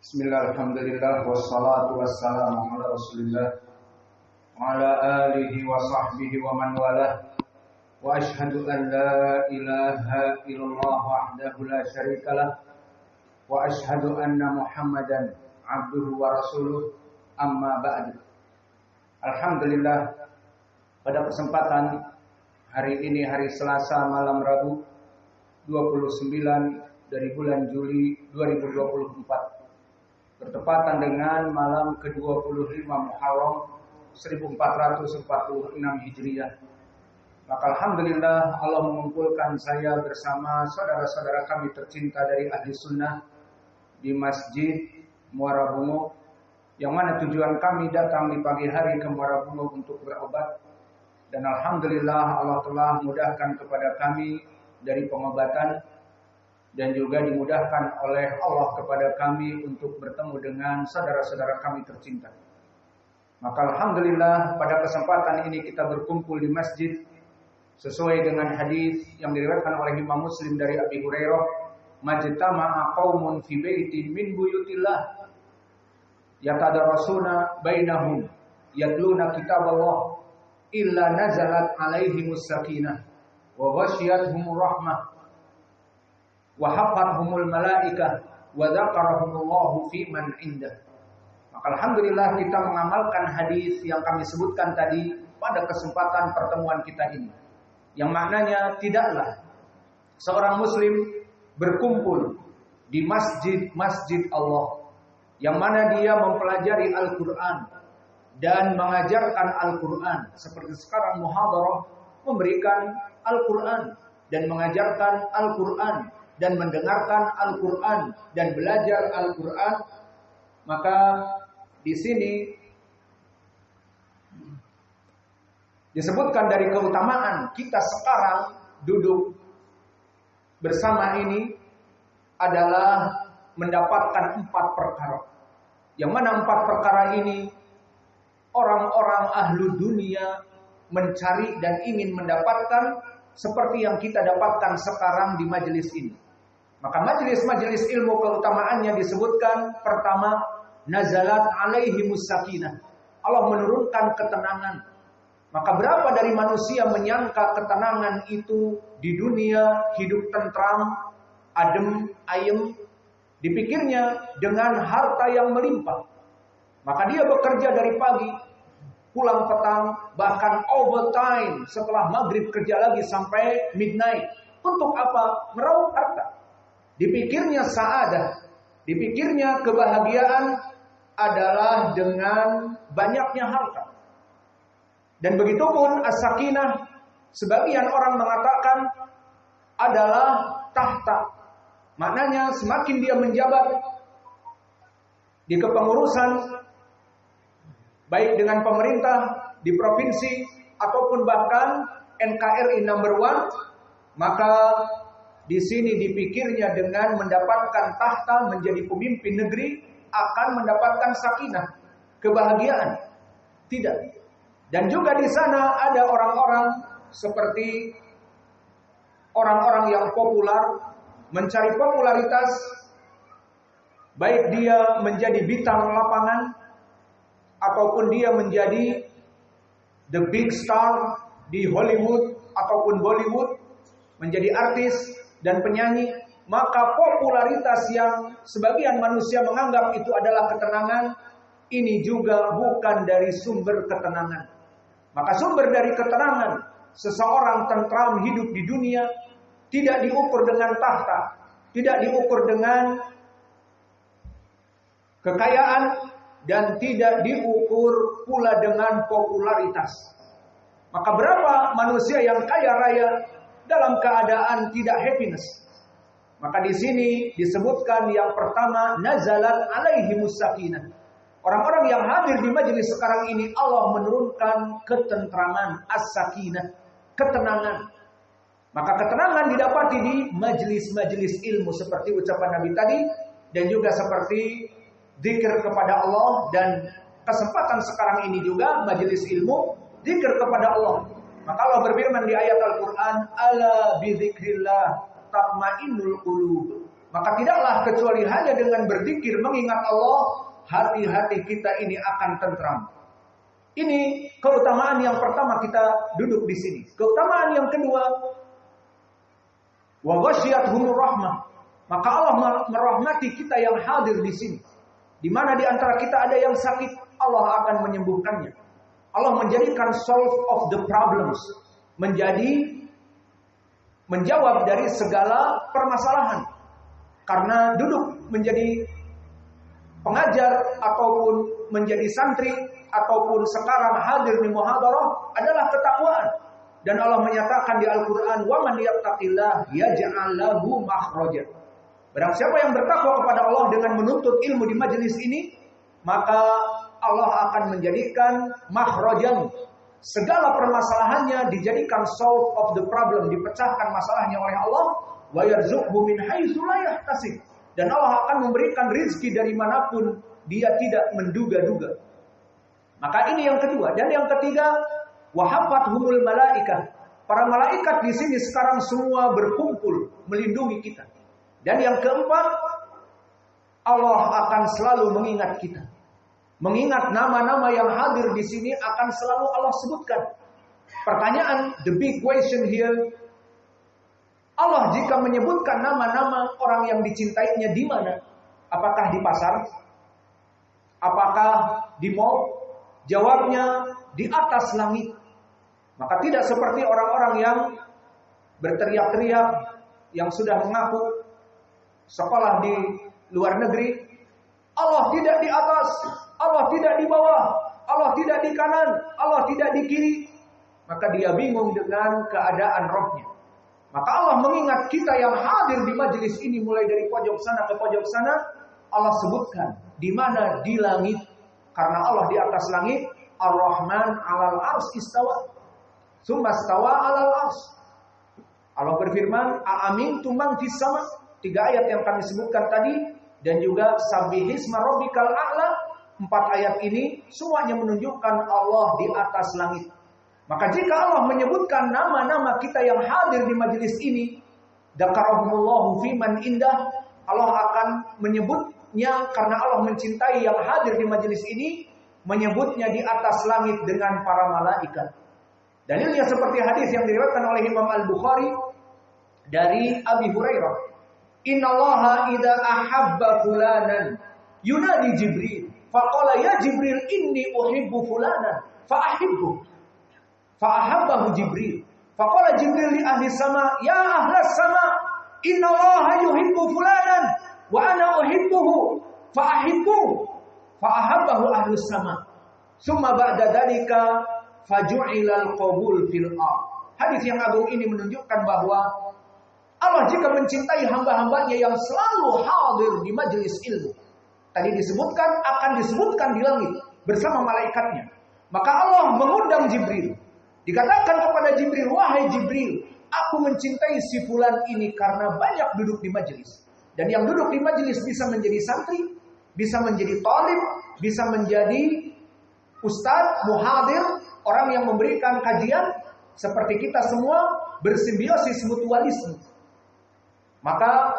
Bismillah, alhamdulillah, wassalatu wassalamu ala rasulillah wa ala alihi wa sahbihi wa man walah. Wa ashhadu an la ilaha illallah wahdahu la syarikalah wa ashhadu anna muhammadan abduhu wa rasuluh, amma ba'du. Alhamdulillah, pada kesempatan hari ini, hari Selasa malam Rabu 29 dari bulan Juli 2024, bertepatan dengan malam ke-25 Muharram 1446 Hijriah. Maka alhamdulillah Allah mengumpulkan saya bersama saudara-saudara kami tercinta dari ahli sunnah di Masjid Muara Bungo, yang mana tujuan kami datang di pagi hari ke Muara Bungo untuk berobat. Dan alhamdulillah Allah telah mudahkan kepada kami dari pengobatan, dan juga dimudahkan oleh Allah kepada kami untuk bertemu dengan saudara-saudara kami tercinta. Maka alhamdulillah pada kesempatan ini kita berkumpul di masjid sesuai dengan hadis yang diriwayatkan oleh Imam Muslim dari Abi Hurairah, majtama'a qaumun fi baitin min buyutillah yatadarasuna bainahum yatluna kitaballah illa nazalat alaihimus sakinah wa ghasyiyatuhumur rahmah wa hafathumul malaikah wa dzakarahumullahu fi man indah. Maka alhamdulillah kita mengamalkan hadis yang kami sebutkan tadi pada kesempatan pertemuan kita ini, yang maknanya tidaklah seorang muslim berkumpul di masjid Allah yang mana dia mempelajari Al-Qur'an dan mengajarkan Al-Qur'an, seperti sekarang muhadarah memberikan Al-Qur'an dan mengajarkan Al-Qur'an dan mendengarkan Al-Qur'an dan belajar Al-Qur'an. Maka di sini disebutkan dari keutamaan kita sekarang duduk bersama ini adalah mendapatkan 4 perkara. Yang mana 4 perkara ini orang-orang ahlu dunia mencari dan ingin mendapatkan seperti yang kita dapatkan sekarang di majelis ini. Maka majelis-majelis ilmu keutamaannya disebutkan pertama, nazalat alaihimus sakinah. Allah menurunkan ketenangan. Maka berapa dari manusia menyangka ketenangan itu di dunia hidup tentram, adem, ayem, dipikirnya dengan harta yang melimpah. Maka dia bekerja dari pagi, pulang petang, bahkan overtime setelah maghrib kerja lagi sampai midnight. Untuk apa? Meraup harta. Dipikirnya sa'adah, dipikirnya kebahagiaan adalah dengan banyaknya harta. Dan begitupun as-sakinah, sebagian orang mengatakan adalah tahta. Maknanya semakin dia menjabat di kepengurusan, baik dengan pemerintah di provinsi ataupun bahkan NKRI number 1, maka di sini dipikirnya dengan mendapatkan tahta menjadi pemimpin negeri akan mendapatkan sakinah, kebahagiaan. Tidak. Dan juga di sana ada orang-orang seperti orang-orang yang populer, mencari popularitas, baik dia menjadi bintang lapangan ataupun dia menjadi the big star di Hollywood ataupun Bollywood, menjadi artis dan penyanyi. Maka popularitas yang sebagian manusia menganggap itu adalah ketenangan, ini juga bukan dari sumber ketenangan. Maka sumber dari ketenangan seseorang tentram hidup di dunia tidak diukur dengan tahta, tidak diukur dengan kekayaan, dan tidak diukur pula dengan popularitas. Maka berapa manusia yang kaya raya dalam keadaan tidak happiness? Maka di sini disebutkan yang pertama, nazalat alaihimus sakinah. Orang-orang yang hadir di majelis sekarang ini Allah menurunkan ketentraman, as-sakinah, ketenangan. Maka ketenangan didapati di majelis-majelis ilmu seperti ucapan Nabi tadi, dan juga seperti zikir kepada Allah. Dan kesempatan sekarang ini juga majelis ilmu, zikir kepada Allah. Maka Allah berfirman di ayat Al-Quran, ala bizikrillah tatmainnul qulub. Maka tidaklah kecuali hanya dengan berzikir mengingat Allah, hati-hati kita ini akan tentram. Ini keutamaan yang pertama kita duduk di sini. Keutamaan yang kedua, wa ghasyiyatuhumur rahmah. Maka Allah merahmati kita yang hadir di sini. Di mana di antara kita ada yang sakit, Allah akan menyembuhkannya. Allah menjadikan solve of the problems, menjawab dari segala permasalahan. Karena duduk menjadi pengajar ataupun menjadi santri ataupun sekarang hadir di muhadarah adalah ketakwaan. Dan Allah menyatakan di Al-Qur'an, "Wa man yattaqillah yaj'al lahu makhraja." Barang siapa yang bertakwa kepada Allah dengan menuntut ilmu di majelis ini, maka Allah akan menjadikan makhrajan. Segala permasalahannya dijadikan solve of the problem, dipecahkan masalahnya oleh Allah. Wa yarzuqhu min haitsu la yahtasib. Dan Allah akan memberikan rizki dari manapun dia tidak menduga-duga. Maka ini yang kedua. Dan yang ketiga, wahafathumul malaikah. Para malaikat di sini sekarang semua berkumpul melindungi kita. Dan yang keempat, Allah akan selalu mengingat kita. Mengingat nama-nama yang hadir di sini akan selalu Allah sebutkan. Pertanyaan, the big question here, Allah jika menyebutkan nama-nama orang yang dicintainya di mana? Apakah di pasar? Apakah di mall? Jawabnya di atas langit. Maka tidak seperti orang-orang yang berteriak-teriak, yang sudah mengaku sekolah di luar negeri. Allah tidak di atas, Allah tidak di bawah, Allah tidak di kanan, Allah tidak di kiri. Maka dia bingung dengan keadaan rohnya. Maka Allah mengingat kita yang hadir di majelis ini mulai dari pojok sana ke pojok sana. Allah sebutkan di mana? Di langit. Karena Allah di atas langit. Ar-Rahman 'alal 'arsy istawa. Tsumma istawa 'alal 'arsy. Allah berfirman, "A'amintum man fis sama." 3 ayat yang kami sebutkan tadi dan juga sabbihisma rabbikal a'la. 4 ayat ini semuanya menunjukkan Allah di atas langit. Maka jika Allah menyebutkan nama-nama kita yang hadir di majelis ini, dzakarahumullahu fiman indah, Allah akan menyebutnya karena Allah mencintai yang hadir di majelis ini, menyebutnya di atas langit dengan para malaikat. Dalilnya seperti hadis yang diriwayatkan oleh Imam Al-Bukhari dari Abi Hurairah. Innallaha idza ahabba fulanan yunadi Jibril, faqala ya Jibril inni uhibbu fulanan fa ahibbu. Fa'ahabbahu Jibril. Faqala Jibril li ahli sama, ya ahlas sama, innallaha yuhibbu fulanan wa ana uhibbuhu fa'ahibbuhu. Fa'ahabbahu ahlus sama. Summa ba'da dzalika faju'ilal qabul fil ardh. Hadis yang agung ini menunjukkan bahwa Allah jika mencintai hamba-hambanya yang selalu hadir di majelis ilmu, tadi disebutkan akan disebutkan di langit bersama malaikatnya. Maka Allah mengundang Jibril. Dikatakan kepada Jibril, wahai Jibril, aku mencintai si fulan ini karena banyak duduk di majelis. Dan yang duduk di majelis bisa menjadi santri, bisa menjadi talib, bisa menjadi ustadz, muhadir, orang yang memberikan kajian. Seperti kita semua bersimbiosis mutualisme. Maka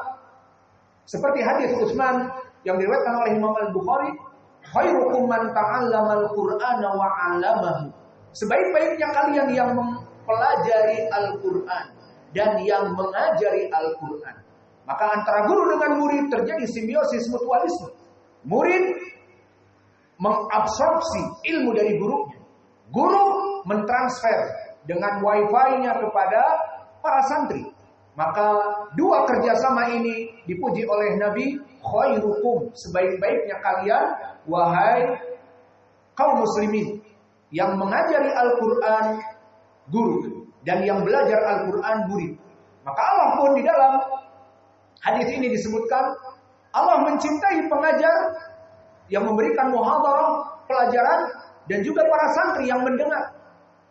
seperti hadis Utsman yang diriwayatkan oleh Imam Al-Bukhari, khairukum man ta'allamal Qur'ana wa 'allamahu. Sebaik-baiknya kalian yang mempelajari Al-Qur'an dan yang mengajari Al-Qur'an. Maka antara guru dengan murid terjadi simbiosis mutualisme. Murid mengabsorpsi ilmu dari gurunya. Guru mentransfer dengan wifi-nya kepada para santri. Maka dua kerjasama ini dipuji oleh Nabi, khairukum, sebaik-baiknya kalian, wahai kaum muslimin, yang mengajari Al-Quran guru dan yang belajar Al-Quran murid. Maka Allah pun di dalam hadis ini disebutkan Allah mencintai pengajar yang memberikan muhadarah, pelajaran, dan juga para santri yang mendengar.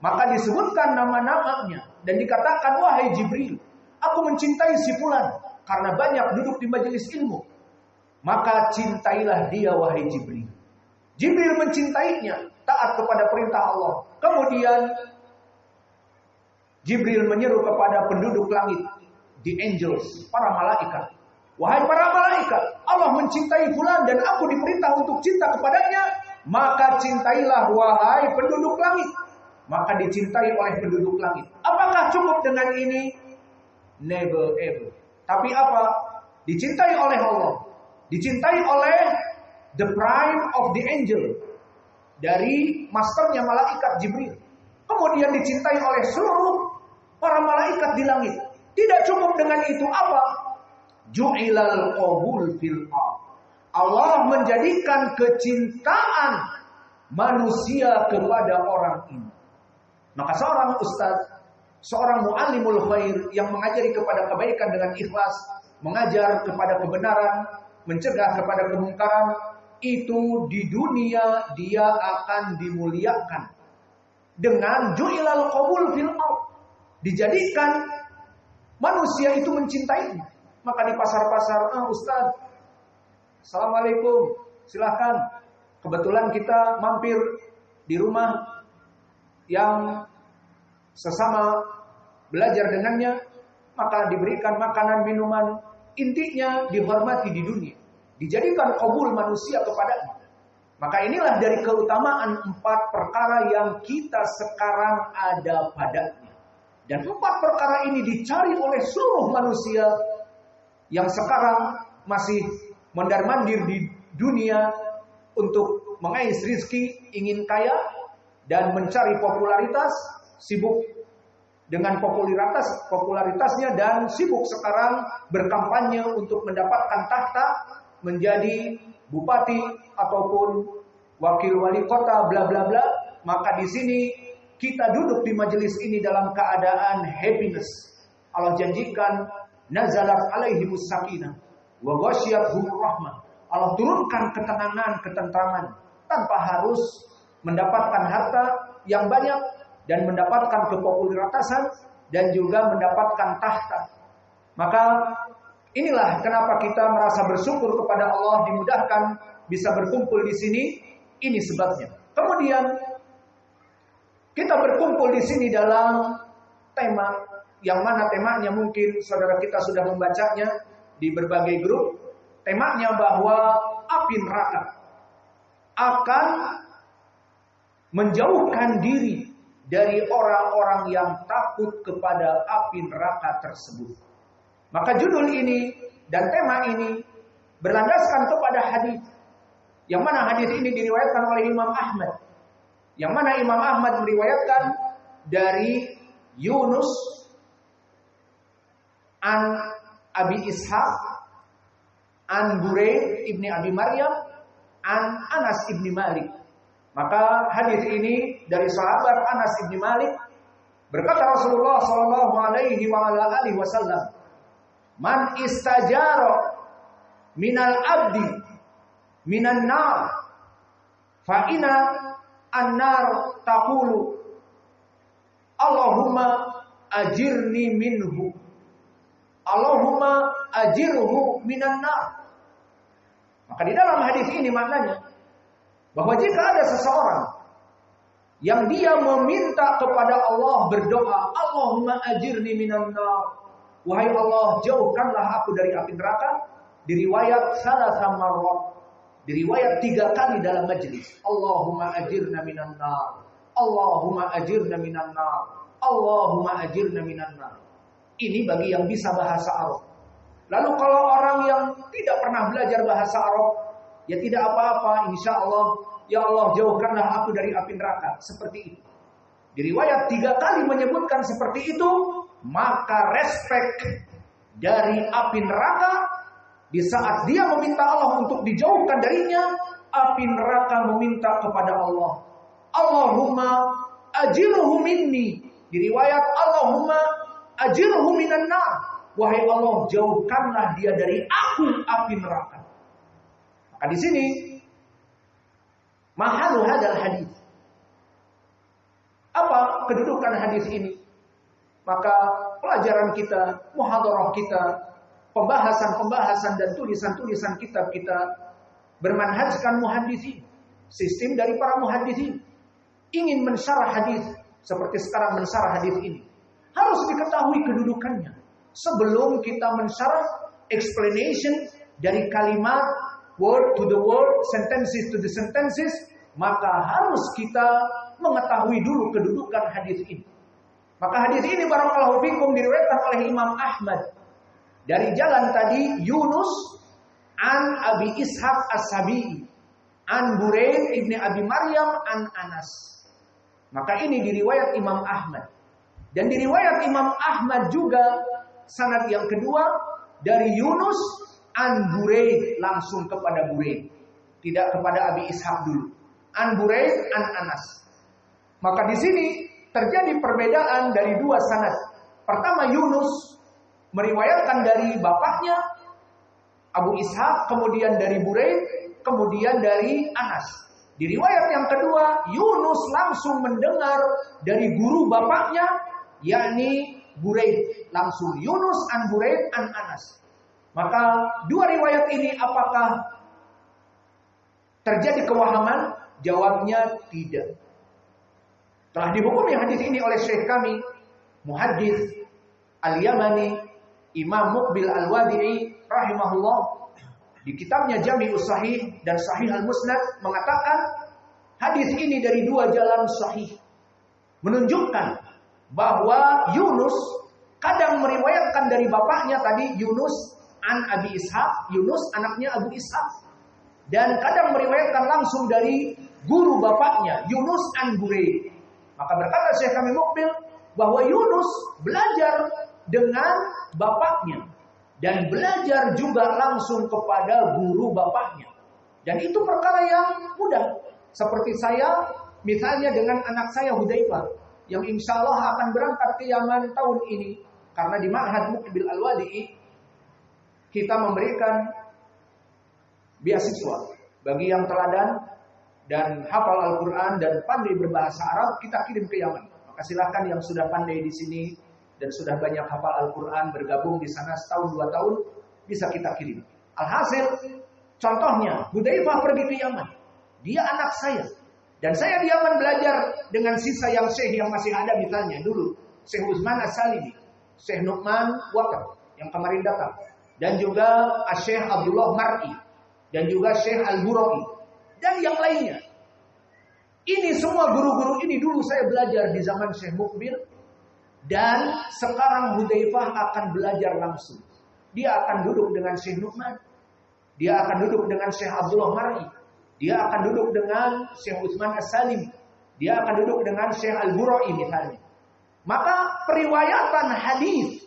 Maka disebutkan nama-namanya dan dikatakan, wahai Jibril, aku mencintai si fulan karena banyak duduk di majelis ilmu. Maka cintailah dia, wahai Jibril. Jibril mencintainya, taat kepada perintah Allah. Kemudian Jibril menyeru kepada penduduk langit, the angels, para malaikat. Wahai para malaikat, Allah mencintai fulan dan aku diperintah untuk cinta kepadanya, maka cintailah wahai penduduk langit. Maka dicintai oleh penduduk langit. Apakah cukup dengan ini? Never ever. Tapi apa? Dicintai oleh Allah. Dicintai oleh the prime of the angel. Dari masternya malaikat Jibril. Kemudian dicintai oleh seluruh para malaikat di langit. Tidak cukup dengan itu, apa? Ju'ilal qabul fil ard. Allah menjadikan kecintaan manusia kepada orang ini. Maka seorang ustaz, seorang muallimul khair yang mengajari kepada kebaikan dengan ikhlas, mengajar kepada kebenaran, mencegah kepada kemungkaran, itu di dunia dia akan dimuliakan dengan ju'ilal qabul fil ard. Dijadikan manusia itu mencintainya. Maka di pasar-pasar, ustaz, assalamualaikum, silahkan. Kebetulan kita mampir di rumah yang sesama belajar dengannya, maka diberikan makanan, minuman, intinya dihormati di dunia. Dijadikan qabul manusia kepadanya. Maka inilah dari keutamaan 4 perkara yang kita sekarang ada padanya. Dan 4 perkara ini dicari oleh seluruh manusia yang sekarang masih mondar-mandir di dunia untuk mengais rizki, ingin kaya, dan mencari popularitas, sibuk dengan popularitasnya dan sibuk sekarang berkampanye untuk mendapatkan tahta menjadi bupati ataupun wakil wali kota bla bla bla. Maka di sini kita duduk di majelis ini dalam keadaan happiness. Allah janjikan nazalat alaihimus sakinah wa ghasyiyatuhur rahmah. Allah turunkan ketenangan, ketentraman tanpa harus mendapatkan harta yang banyak dan mendapatkan kepopuleritasan dan juga mendapatkan tahta. Maka inilah kenapa kita merasa bersyukur kepada Allah dimudahkan bisa berkumpul di sini. Ini sebabnya. Kemudian kita berkumpul di sini dalam tema yang mana temanya mungkin saudara kita sudah membacanya di berbagai grup. Temanya bahwa api neraka akan menjauhkan diri dari orang-orang yang takut kepada api neraka tersebut. Maka judul ini dan tema ini berlandaskan kepada hadis. Yang mana hadis ini diriwayatkan oleh Imam Ahmad. Yang mana Imam Ahmad meriwayatkan dari Yunus an Abi Ishaq an Buraid ibni Abi Maryam an Anas ibni Malik. Maka hadis ini dari sahabat Anas ibni Malik, berkata Rasulullah sallallahu alaihi wasallam, "Man istajara minal abdi minan nar fa inna an-nar taqulu Allahumma ajirni minhu. Allahumma ajirhu minan nar." Maka di dalam hadis ini maknanya bahwa jika ada seseorang yang dia meminta kepada Allah berdoa, Allahumma ajirni minan nar, wahai Allah jauhkanlah aku dari api neraka, diriwayat salasa marrat, diriwayat 3 kali dalam majelis, Allahumma ajirna minan nar, Allahumma ajirna minan nar, Allahumma ajirna minan nar. Ini bagi yang bisa bahasa Arab. Lalu kalau orang yang tidak pernah belajar bahasa Arab, ya tidak apa-apa, insya Allah, ya Allah jauhkanlah aku dari api neraka. Seperti itu. Di riwayat 3 kali menyebutkan seperti itu, maka respek dari api neraka, di saat dia meminta Allah untuk dijauhkan darinya, api neraka meminta kepada Allah, Allahumma ajirhu minni. Di riwayat Allahumma ajirhu minan nar, wahai Allah jauhkanlah dia dari aku api neraka. Maka di sini mahalu hadal hadis. Apa kedudukan hadis ini? Maka pelajaran kita, muhadarah kita, pembahasan-pembahasan dan tulisan-tulisan kitab kita bermanhajkan muhaddisin, sistem dari para muhaddisin. Ingin mensyarah hadis seperti sekarang mensyarah hadis ini, harus diketahui kedudukannya. Sebelum kita mensyarah, explanation dari kalimat, word to the word, sentences to the sentences, maka harus kita mengetahui dulu kedudukan hadis ini. Maka hadis ini barakallahu fikum diriwayatkan oleh Imam Ahmad dari jalan tadi Yunus an Abi Ishaq As-Sabi'i an Buraid ibni Abi Maryam an Anas. Maka ini diriwayat Imam Ahmad. Dan diriwayat Imam Ahmad juga sanad yang kedua dari Yunus an Buraid, langsung kepada Buraid, tidak kepada Abi Ishaq dulu. An Buraid an Anas. Maka di sini terjadi perbedaan dari dua sanad. Pertama Yunus meriwayatkan dari bapaknya Abu Ishaq, kemudian dari Buraid, kemudian dari Anas. Di riwayat yang kedua Yunus langsung mendengar dari guru bapaknya, yakni Buraid, langsung Yunus an Buraid an Anas. Maka dua riwayat ini apakah terjadi kewahaman? Jawabnya tidak. Telah dihukumi hadis ini oleh Syekh kami, Muhaddits Al-Yamani, Imam Muqbil Al-Wadi'i rahimahullah, di kitabnya Jami'us Sahih dan Sahih Al-Musnad mengatakan hadis ini dari dua jalan sahih, menunjukkan bahwa Yunus kadang meriwayatkan dari bapaknya tadi Yunus an Abi Ishaq, Yunus anaknya Abu Ishaq, dan kadang meriwayatkan langsung dari guru bapaknya Yunus an Buraid. Maka berkata Syekh kami Muqbil bahwa Yunus belajar dengan bapaknya dan belajar juga langsung kepada guru bapaknya. Dan itu perkara yang mudah. Seperti saya misalnya dengan anak saya Hudzaifah yang insya Allah akan berangkat ke Yaman tahun ini. Karena di Ma'had Muqbil Al-Wadi'i kita memberikan beasiswa bagi yang teladan dan hafal Al-Quran dan pandai berbahasa Arab, kita kirim ke Yaman. Maka silakan yang sudah pandai di sini dan sudah banyak hafal Al-Quran bergabung di sana setahun 2 tahun, bisa kita kirim. Alhasil, contohnya Hudzaifah pergi ke Yaman. Dia anak saya. Dan saya di Yaman belajar dengan sisa yang syekh yang masih ada, misalnya dulu Syekh Utsman As-Salimi, Syekh Nu'man Waqar yang kemarin datang, dan juga Syekh Abdullah Mar'i, dan juga Syekh Al-Burai, dan yang lainnya. Ini semua guru-guru ini dulu saya belajar di zaman Syekh Muqbil. Dan sekarang Hudzaifah akan belajar langsung. Dia akan duduk dengan Syekh Nu'man. Dia akan duduk dengan Syekh Abdullah Mar'i. Dia akan duduk dengan Syekh Utsman As-Salim. Dia akan duduk dengan Syekh Al-Burai misalnya. Maka periwayatan hadis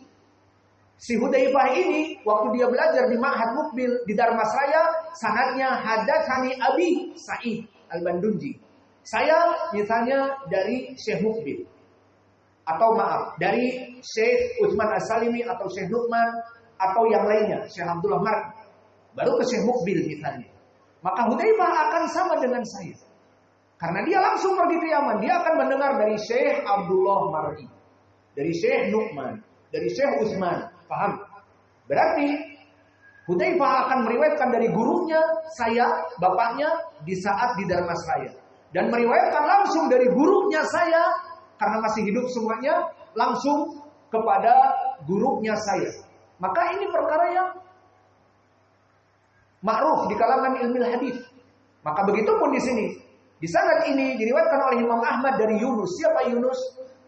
si Hudzaifah ini waktu dia belajar di Ma'had Muqbil di Darmasraya, sanadnya hadatsani Abi Sa'id Al-Bandunji. Saya misalnya dari Syekh Muqbil, atau maaf, dari Syekh Utsman As-Salimi atau Syekh Nu'man atau yang lainnya, Syekh Abdullah Mar'i. Baru ke Syekh Muqbil misalnya. Maka Hudzaifah akan sama dengan saya. Karena dia langsung pergi ke Yaman, dia akan mendengar dari Syekh Abdullah Mar'i, dari Syekh Nu'man, dari Syekh Utsman. Paham? Berarti Hudzaifah akan meriwayatkan dari gurunya, saya, bapaknya, di saat di Darmasraya. Dan meriwayatkan langsung dari gurunya saya, karena masih hidup semuanya, langsung kepada gurunya saya. Maka ini perkara yang ma'ruf di kalangan ilmu hadis. Maka begitu pun di sini. Di sanad ini diriwayatkan oleh Imam Ahmad dari Yunus. Siapa Yunus?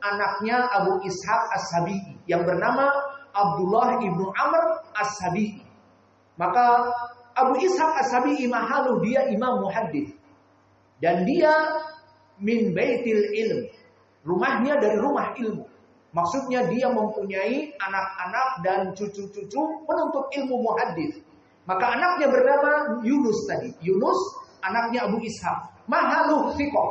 Anaknya Abu Ishaq As-Sabi'i yang bernama Abdullah ibnu Amr As-Sabi'i. Maka Abu Ishaq As-Sabi'i mahalu, dia imam muhaddits. Dan dia min baitil ilm. Rumahnya dari rumah ilmu. Maksudnya dia mempunyai anak-anak dan cucu-cucu penuntut ilmu muhaddits. Maka anaknya bernama Yunus tadi. Yunus anaknya Abu Ishaq. Mahalu thiqah.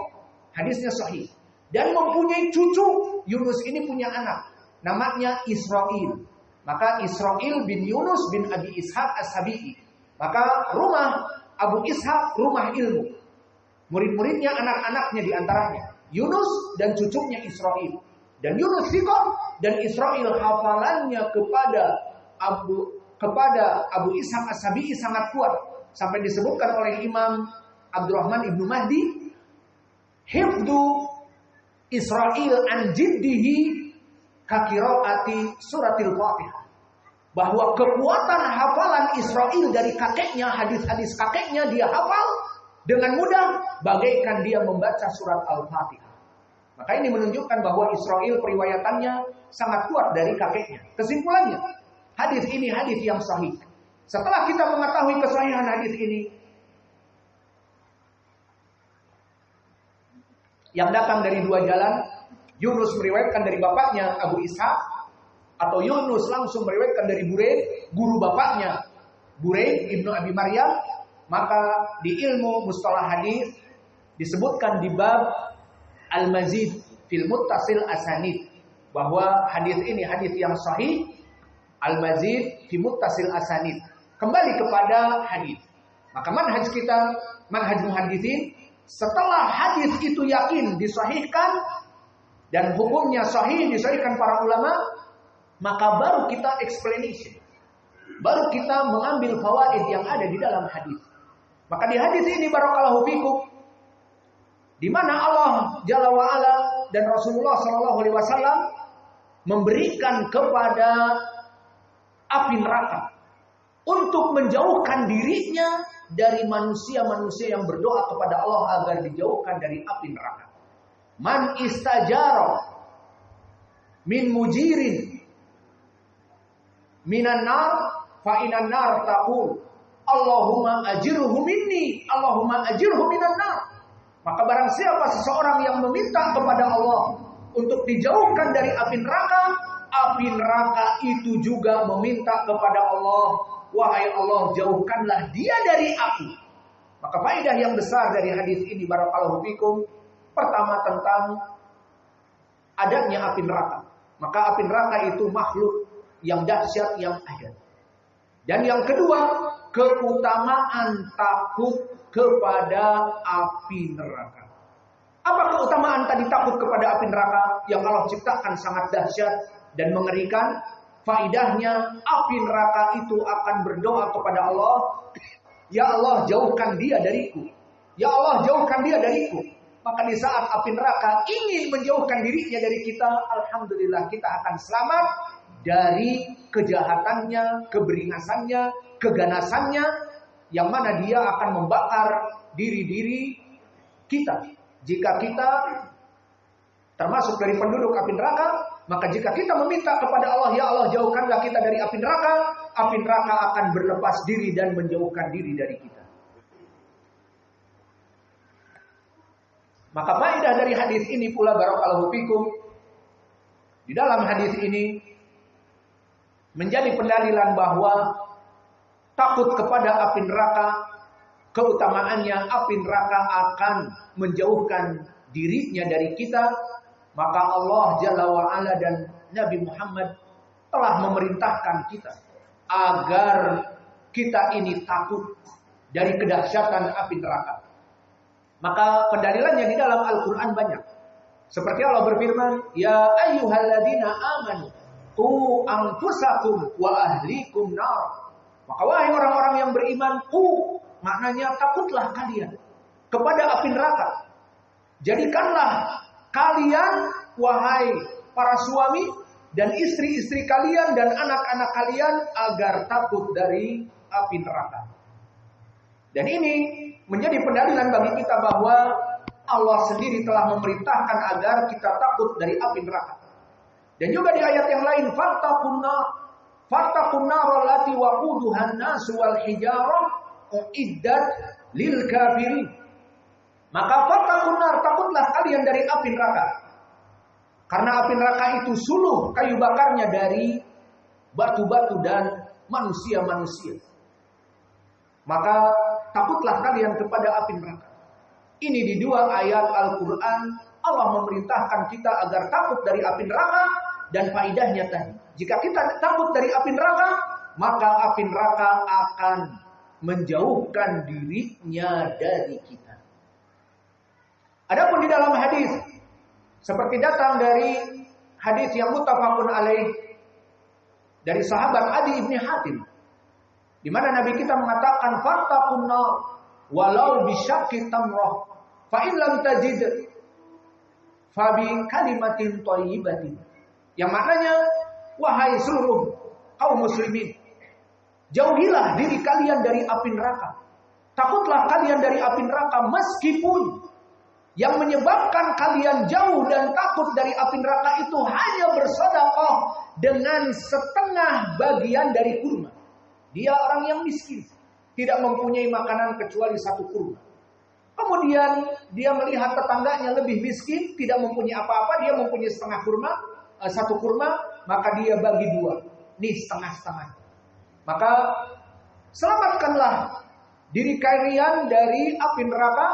Hadisnya sahih. Dan mempunyai cucu. Yunus ini punya anak. Namanya Israil. Maka Israil bin Yunus bin Abi Ishaq As-Sabi'i. Maka rumah Abu Ishaq rumah ilmu. Murid-muridnya anak-anaknya diantaranya Yunus dan cucunya Israil. Dan Yunus thiqah dan Israil hafalannya kepada Abu Ishaq As-Sabi'i sangat kuat. Sampai disebutkan oleh Imam Abdurrahman Ibnu Mahdi, hifdzu Israil an jiddihi kakiraati suratil Fatihah. bahwa kekuatan hafalan Israil dari kakeknya, hadis-hadis kakeknya dia hafal dengan mudah bagaikan dia membaca surat Al-Fatihah. Maka ini menunjukkan bahwa Israil periwayatannya sangat kuat dari kakeknya. Kesimpulannya, hadis ini hadis yang sahih. Setelah kita mengetahui kesahihan hadis ini, yang datang dari dua jalan, Yunus meriwayatkan dari bapaknya Abu Ishaq, atau Yunus langsung meriwayatkan dari Buraid, guru bapaknya Buraid ibnu Abi Maryam. Maka di ilmu mustalah hadis disebutkan di bab Al-Mazid fil Muttasil Asanid, bahwa hadis ini hadis yang sahih. Al-Mazid fi Muttasil Asanid, kembali kepada hadis. Maka manhaj kita, manhaj muhaddisin, setelah hadis itu yakin disahihkan dan hukumnya sahih disahihkan para ulama, maka baru kita explanation, baru kita mengambil fawaid yang ada di dalam hadis. Maka di hadis ini barakallahu fikum, di mana Allah Jalla wa Ala dan Rasulullah sallallahu alaihi wasallam memberikan kepada api neraka untuk menjauhkan dirinya dari manusia-manusia yang berdoa kepada Allah agar dijauhkan dari api neraka. Man istajara min mujirin minan nar fa inan nar taqul Allahumma ajirhu minni, Allahumma ajirhu minan nar. Maka barang siapa seseorang yang meminta kepada Allah untuk dijauhkan dari api neraka itu juga meminta kepada Allah, wahai Allah, jauhkanlah dia dari api. Maka faedah yang besar dari hadis ini barakallahu fikum, pertama tentang adanya api neraka. Maka api neraka itu makhluk yang dahsyat yang ada. Dan yang kedua, keutamaan takut kepada api neraka. Apa keutamaan tadi takut kepada api neraka yang Allah ciptakan sangat dahsyat dan mengerikan? Faidahnya, api neraka itu akan berdoa kepada Allah, ya Allah jauhkan dia dariku, ya Allah jauhkan dia dariku. Maka di saat api neraka ingin menjauhkan dirinya dari kita, alhamdulillah kita akan selamat dari kejahatannya, keberingasannya, keganasannya, yang mana dia akan membakar diri-diri kita. Jika kita termasuk dari penduduk api neraka, maka jika kita meminta kepada Allah, ya Allah jauhkanlah kita dari api neraka akan berlepas diri dan menjauhkan diri dari kita. Maka faedah dari hadis ini pula barakallahu fikum, di dalam hadis ini menjadi pendalilan bahwa takut kepada api neraka, keutamaannya api neraka akan menjauhkan dirinya dari kita. Maka Allah Jalla wa'ala dan Nabi Muhammad telah memerintahkan kita agar kita ini takut dari kedahsyatan api neraka. Maka pendalilannya di dalam Al-Quran banyak. Seperti Allah berfirman, ya ayyuhalladzina amanu qu anfusakum wa ahlikum nar. Maka wahai orang-orang yang beriman, maknanya takutlah kalian kepada api neraka. Jadikanlah kalian, wahai para suami dan istri-istri kalian dan anak-anak kalian agar takut dari api neraka. Dan ini menjadi pendalilan bagi kita bahwa Allah sendiri telah memerintahkan agar kita takut dari api neraka. Dan juga di ayat yang lain, fattaqun nar allati waquduhan nas wal hijarah uiddat lil kafirin. Maka fattaqun nar, takutlah kalian dari api neraka. Karena api neraka itu suluh kayu bakarnya dari batu-batu dan manusia-manusia. Maka takutlah kalian kepada api neraka. Ini di dua ayat Al-Quran Allah memerintahkan kita agar takut dari api neraka. Dan faidahnya tadi, jika kita takut dari api neraka, maka api neraka akan menjauhkan dirinya dari kita. Adapun di dalam hadis, seperti datang dari hadis yang muttafaqun alaih dari sahabat Adi ibn Hatim, di mana Nabi kita mengatakan fattaqun nar walau bisyaqqi tamrah fa in lam tajid fa bi kalimatin thayyibatin. Yang maknanya, wahai seluruh kaum muslimin, jauhilah diri kalian dari api neraka. Takutlah kalian dari api neraka meskipun yang menyebabkan kalian jauh dan takut dari api neraka itu hanya bersedekah dengan setengah bagian dari kurma. Dia orang yang miskin, tidak mempunyai makanan kecuali satu kurma. Kemudian dia melihat tetangganya lebih miskin, tidak mempunyai apa-apa, dia mempunyai setengah kurma, satu kurma, maka dia bagi dua. Nih setengah-setengah. Maka selamatkanlah diri kalian dari api neraka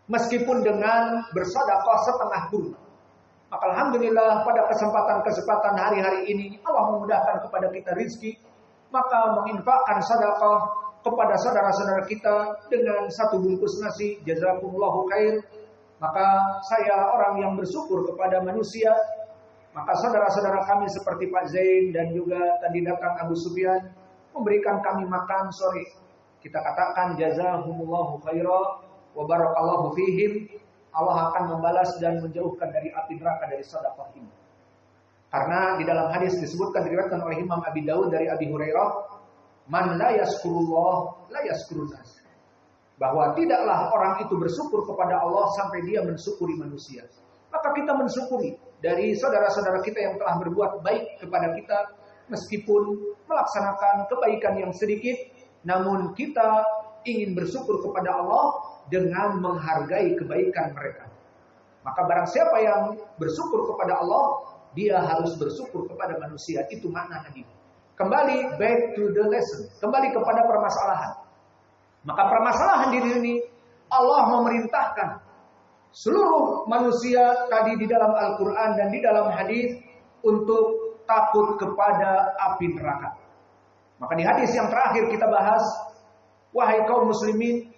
meskipun dengan bersedekah setengah kurma. Maka alhamdulillah pada kesempatan-kesempatan hari-hari ini Allah memudahkan kepada kita rezeki, maka menginfakkan sedekah kepada saudara-saudara kita dengan satu bungkus nasi, jazakumullahu khair. Maka saya orang yang bersyukur kepada manusia. Maka saudara-saudara kami seperti Pak Zain dan juga tadi datang Abu Sufyan memberikan kami makan sore. Kita katakan jazakumullahu khaira wa barakallahu fihim. Allah akan membalas dan menjauhkan dari api neraka dari sedekah ini. Karena di dalam hadis disebutkan diriwayatkan oleh Imam Abi Daud dari Abi Hurairah, man la yaskurullah la yaskurun nas. Bahwa tidaklah orang itu bersyukur kepada Allah sampai dia mensyukuri manusia. Maka kita mensyukuri dari saudara-saudara kita yang telah berbuat baik kepada kita, meskipun melaksanakan kebaikan yang sedikit, namun kita ingin bersyukur kepada Allah dengan menghargai kebaikan mereka. Maka barang siapa yang bersyukur kepada Allah, dia harus bersyukur kepada manusia. Itu makna hadis. Kembali back to the lesson, kembali kepada permasalahan. Maka permasalahan diri ini Allah memerintahkan seluruh manusia tadi di dalam Al-Quran dan di dalam hadis untuk takut kepada api neraka. Maka di hadis yang terakhir kita bahas, wahai kaum muslimin,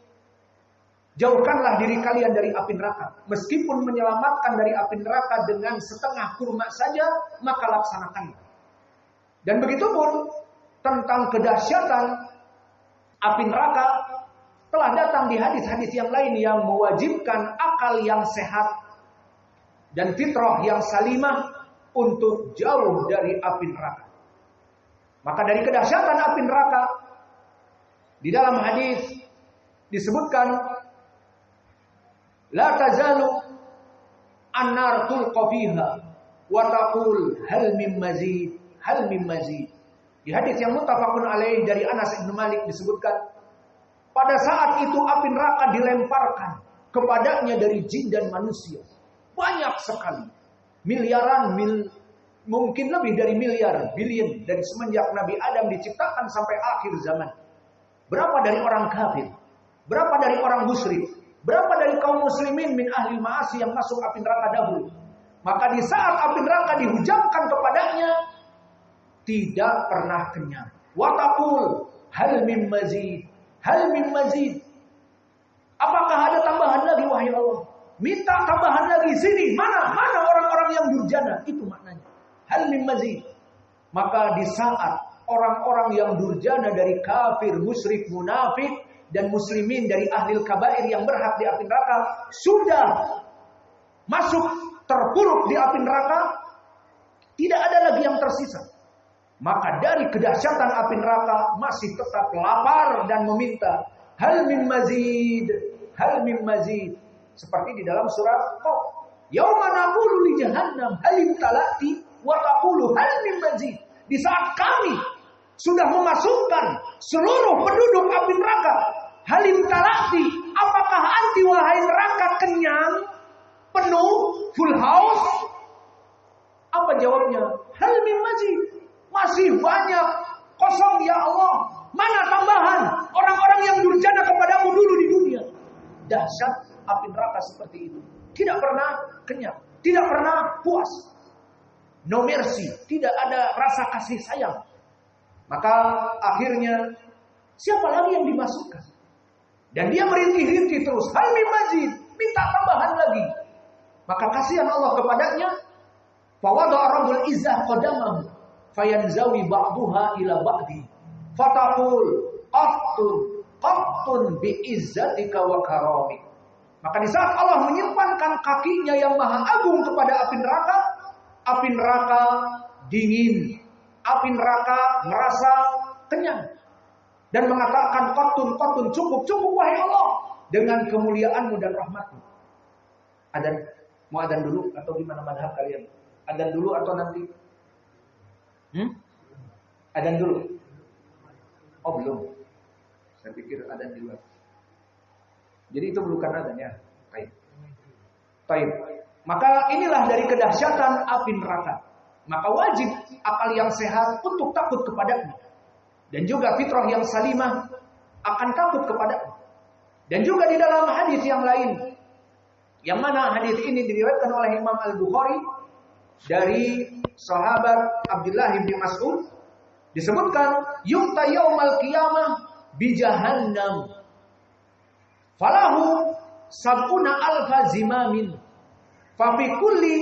jauhkanlah diri kalian dari api neraka. Meskipun menyelamatkan dari api neraka dengan setengah kurma saja, maka laksanakanlah. Dan begitu pun tentang kedahsyatan api neraka telah datang di hadis-hadis yang lain yang mewajibkan akal yang sehat dan fitrah yang salimah untuk jauh dari api neraka. Maka dari kedahsyatan api neraka di dalam hadis disebutkan la tazalu an-nar tulqa fiha wa taqul hal min mazid. Hal min mazid. Di hadis yang muttafaqun alaih dari Anas bin Malik disebutkan, pada saat itu api neraka dilemparkan kepadanya dari jin dan manusia. Banyak sekali. Miliaran, mungkin lebih dari miliar, billion dari semenjak Nabi Adam diciptakan sampai akhir zaman. Berapa dari orang kafir? Berapa dari orang musyrik? Berapa dari kaum muslimin min ahli ma'asi yang masuk api neraka dahulu? Maka di saat api neraka dihujamkan kepadanya, tidak pernah kenyang. Wataqul hal min mazid, hal min mazid. Apakah ada tambahan lagi wahai Allah? Minta tambahan lagi sini. Mana orang-orang yang durjana? Itu maknanya. Hal min mazid. Maka di saat orang-orang yang durjana dari kafir, musyrik, munafik dan muslimin dari ahli kabair yang berhak di api neraka sudah masuk terpuruk di api neraka, tidak ada lagi yang tersisa. Maka dari kedahsyatan api neraka masih tetap lapar dan meminta hal min mazid, hal min mazid. Seperti di dalam surat Qaf, yauma naqulu li jahannam hal imtalati wa taqulu hal min mazid. Di saat kami sudah memasukkan seluruh penduduk api neraka, hal imtalati, apakah anti wahai neraka kenyang, penuh, full house? Apa jawabnya? Hal min mazid. Masih banyak kosong ya Allah. Mana tambahan orang-orang yang durjana kepadamu dulu di dunia? Dahsyat api neraka seperti itu. Tidak pernah kenyang, tidak pernah puas. No mercy, tidak ada rasa kasih sayang. Maka akhirnya siapa lagi yang dimasukkan? Dan dia merintih-rintih terus. Hal min mazid, minta tambahan lagi. Maka kasihan Allah kepadanya. Fawada Rabbul Izzah qadamahu fayanzawi ba'duha ila ba'di fataqul qattun bi izzatika wa karamik. Maka di saat Allah menyimpankan kakinya yang maha agung kepada api neraka dingin, api neraka merasa kenyang dan mengatakan qatun cukup wahai Allah dengan kemuliaan-Mu dan rahmat-Mu. Adzan, mau adzan dulu atau gimana mazhab kalian? Adzan dulu atau nanti? Adzan dulu. Oh belum. Saya pikir adzan dulu. Jadi itu bukan adzan ya. Baik. Maka inilah dari kedahsyatan api neraka. Maka wajib akal yang sehat untuk takut kepadanya. Dan juga fitrah yang salimah akan takut kepadanya. Dan juga di dalam hadis yang lain, yang mana hadis ini diriwayatkan oleh Imam Al-Bukhari dari sahabat Abdullah bin Mas'ud, disebutkan yu'ta yaumal qiyamah bi jahannam falahu sab'una alfa zimamin fa fi kulli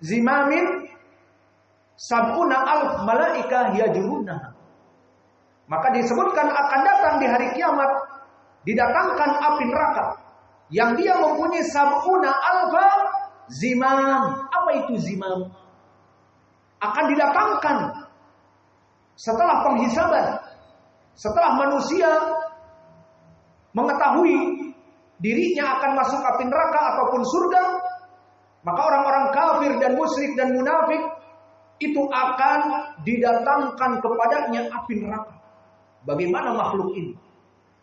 zimamin sab'una alf malaikah yajurunah. Maka disebutkan akan datang di hari kiamat, didatangkan api neraka yang dia mempunyai sab'una alfa zimam. Apa itu zimam? Akan didatangkan setelah penghisaban, setelah manusia mengetahui dirinya akan masuk api neraka ataupun surga, maka orang-orang kafir dan musyrik dan munafik itu akan didatangkan kepadanya api neraka. Bagaimana makhluk ini?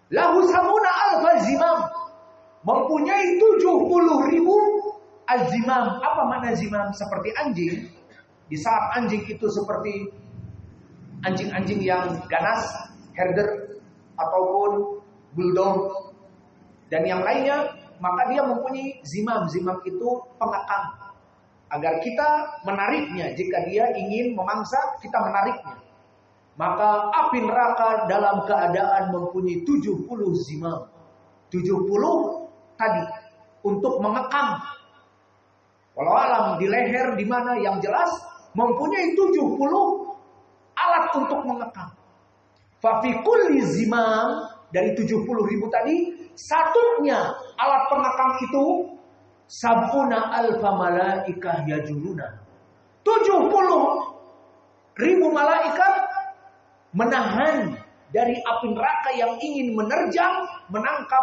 Lahu samuna alfa zimam, mempunyai 70.000 al-zimam. Apa makna zimam? Seperti anjing. Di saat anjing itu seperti anjing-anjing yang ganas, herder ataupun bulldog dan yang lainnya, maka dia mempunyai zimam. Zimam itu pengekang agar kita menariknya. Jika dia ingin memangsa, kita menariknya. Maka api neraka dalam keadaan mempunyai 70 zimam. 70 tadi untuk mengekang. Walau alam di leher di mana, yang jelas mempunyai 70 alat untuk mengekang. Fa fi kulli zimam, dari 70.000 tadi, satunya alat pengekang itu sab'una alfa malaikah yajuruna. 70.000 malaikat menahan dari api neraka yang ingin menerjang, menangkap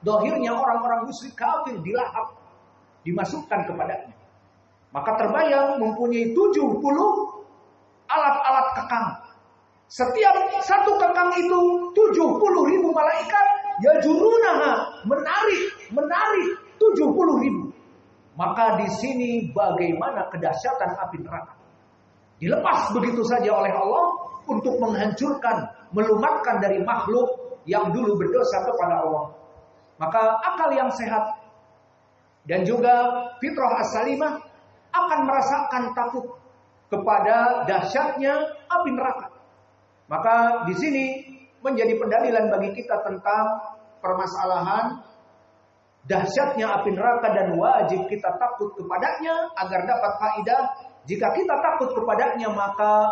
dohirnya orang-orang musyrik kafir, dilahap, dimasukkan kepadanya. Maka terbayang mempunyai 70 alat-alat kekang. Setiap satu kekang itu 70.000 malaikat yajurunaha, menarik 70.000. Maka di sini bagaimana kedahsyatan api neraka. Dilepas begitu saja oleh Allah untuk menghancurkan, melumatkan dari makhluk yang dulu berdosa kepada Allah. Maka akal yang sehat dan juga fitrah as-salimah akan merasakan takut kepada dahsyatnya api neraka. Maka di sini menjadi pendalilan bagi kita tentang permasalahan dahsyatnya api neraka dan wajib kita takut kepadanya agar dapat faedah. Jika kita takut kepadanya, maka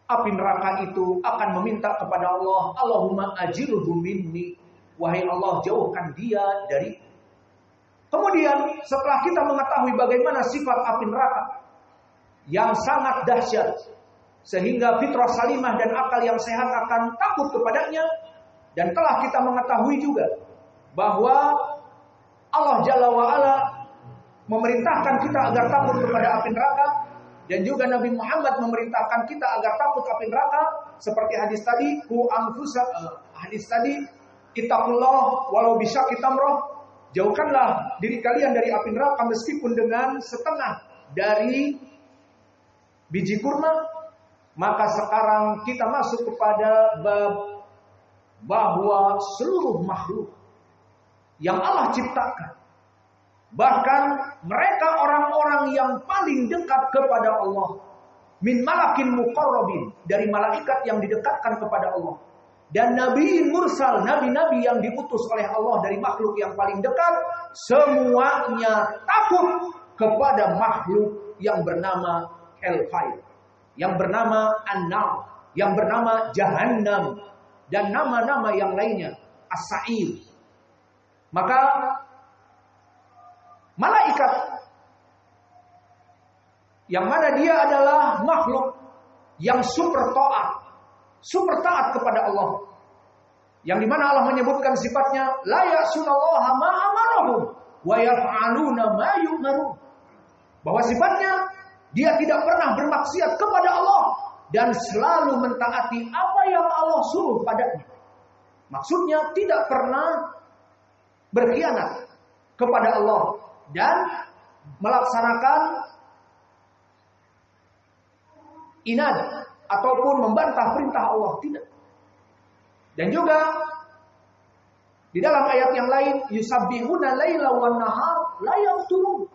api neraka itu akan meminta kepada Allah, Allahumma ajirhu minni, wahai Allah jauhkan dia dari. Kemudian setelah kita mengetahui bagaimana sifat api neraka yang sangat dahsyat, sehingga fitrah salimah dan akal yang sehat akan takut kepadanya, dan telah kita mengetahui juga bahwa Allah Jalla wa'ala memerintahkan kita agar takut kepada api neraka, dan juga Nabi Muhammad memerintahkan kita agar takut api neraka, seperti hadis tadi, hadis tadi, ittaqullah walau bisyaqi tamrah, jauhkanlah diri kalian dari api neraka meskipun dengan setengah dari biji kurma. Maka sekarang kita masuk kepada bab bahwa seluruh makhluk yang Allah ciptakan, bahkan mereka orang-orang yang paling dekat kepada Allah, min malakin muqarrabin, dari malaikat yang didekatkan kepada Allah, dan nabiin mursal, nabi-nabi yang diutus oleh Allah dari makhluk yang paling dekat, semuanya takut kepada makhluk yang bernama hellfire, yang bernama an-nar, yang bernama jahannam, dan nama-nama yang lainnya, as-sa'ir. Maka, malaikat Yang mana dia adalah makhluk yang super taat kepada Allah. Yang dimana Allah menyebutkan sifatnya la ya'sunallaha ma amarahum wa yaf'aluna ma yu'marun. Bahwa sifatnya dia tidak pernah bermaksiat kepada Allah dan selalu mentaati apa yang Allah suruh padanya. Maksudnya tidak pernah berkhianat kepada Allah dan melaksanakan inad ataupun membantah perintah Allah, tidak. Dan juga di dalam ayat yang lain, yusabbihuna laila wan nahar la yafturun.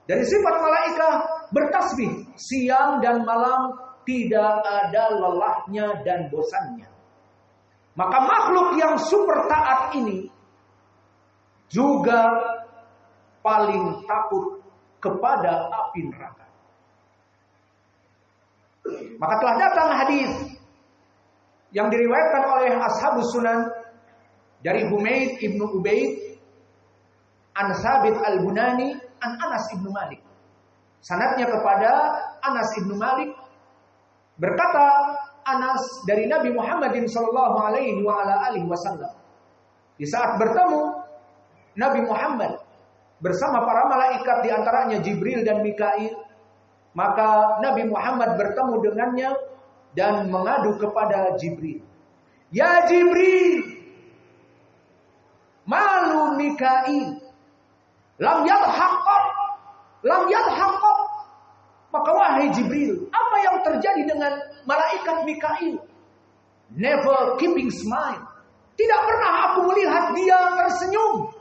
Dari sifat malaikat bertasbih siang dan malam, tidak ada lelahnya dan bosannya. Maka makhluk yang super taat ini juga paling takut kepada api neraka. Maka telah datang hadis yang diriwayatkan oleh Ashabus Sunan dari Humaid ibnu Ubaid an Thabit al-Bunani an Anas ibnu Malik. Sanadnya kepada Anas ibnu Malik, berkata Anas dari Nabi Muhammadin sallallahu alaihi wasallam, di saat bertemu Nabi Muhammad bersama para malaikat, di antaranya Jibril dan Mikail, maka Nabi Muhammad bertemu dengannya dan mengadu kepada Jibril. Ya Jibril, malu Mikail, lam yadhaqaq. Maka wahai Jibril, apa yang terjadi dengan malaikat Mikail? Never keeping smile. Tidak pernah aku melihat dia tersenyum.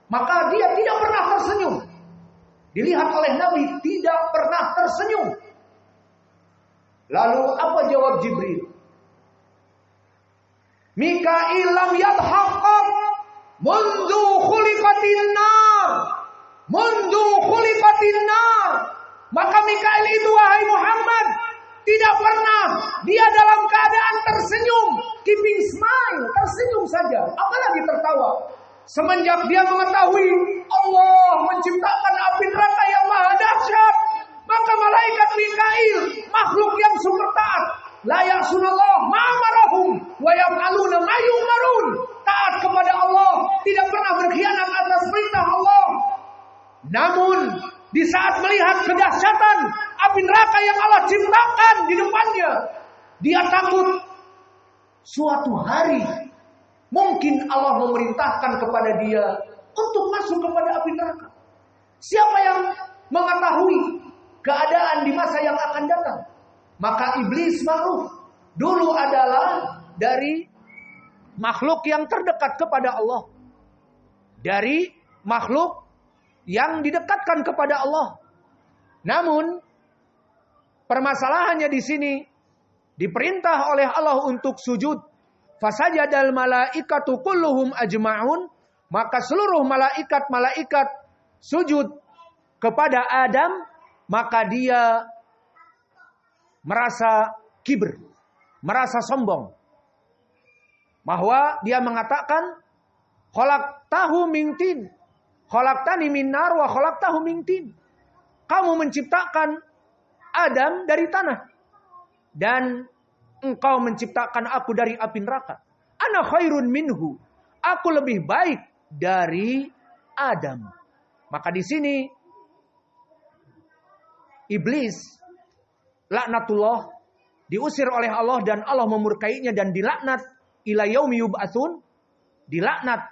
Maka dia tidak pernah tersenyum. Dilihat oleh Nabi tidak pernah tersenyum. Lalu apa jawab Jibril? Mikail lam yadhaqaq mundu khuliqatin nar. Maka Mikail itu wahai Muhammad tidak pernah dia dalam keadaan tersenyum, keeping smile, tersenyum saja, apalagi tertawa. Semenjak dia mengetahui Allah menciptakan api neraka yang maha dahsyat, maka malaikat Mikail, makhluk yang super taat, la ya'sunallah ma amarahum wa yaf'aluna ma yu'marun, taat kepada Allah, tidak pernah berkhianat atas perintah Allah. Namun di saat melihat kedahsyatan api neraka yang Allah ciptakan di depannya, dia takut suatu hari mungkin Allah memerintahkan kepada dia untuk masuk kepada api neraka. Siapa yang mengetahui keadaan di masa yang akan datang? Maka iblis makhluk dulu adalah dari makhluk yang terdekat kepada Allah, dari makhluk yang didekatkan kepada Allah. Namun permasalahannya di sini diperintah oleh Allah untuk sujud. Fasajadal malaikatu kulluhum ajma'un, maka seluruh malaikat sujud kepada Adam, maka dia merasa kibir, merasa sombong. Bahwa dia mengatakan khalaqtahu min tin, khalaqtani min nar wa khalaqtahu min tin. Kamu menciptakan Adam dari tanah dan engkau menciptakan aku dari api neraka. Ana khairun minhu. Aku lebih baik dari Adam. Maka di sini iblis laknatullah diusir oleh Allah dan Allah memurkainya dan dilaknat ila yaumi yub'atsun, dilaknat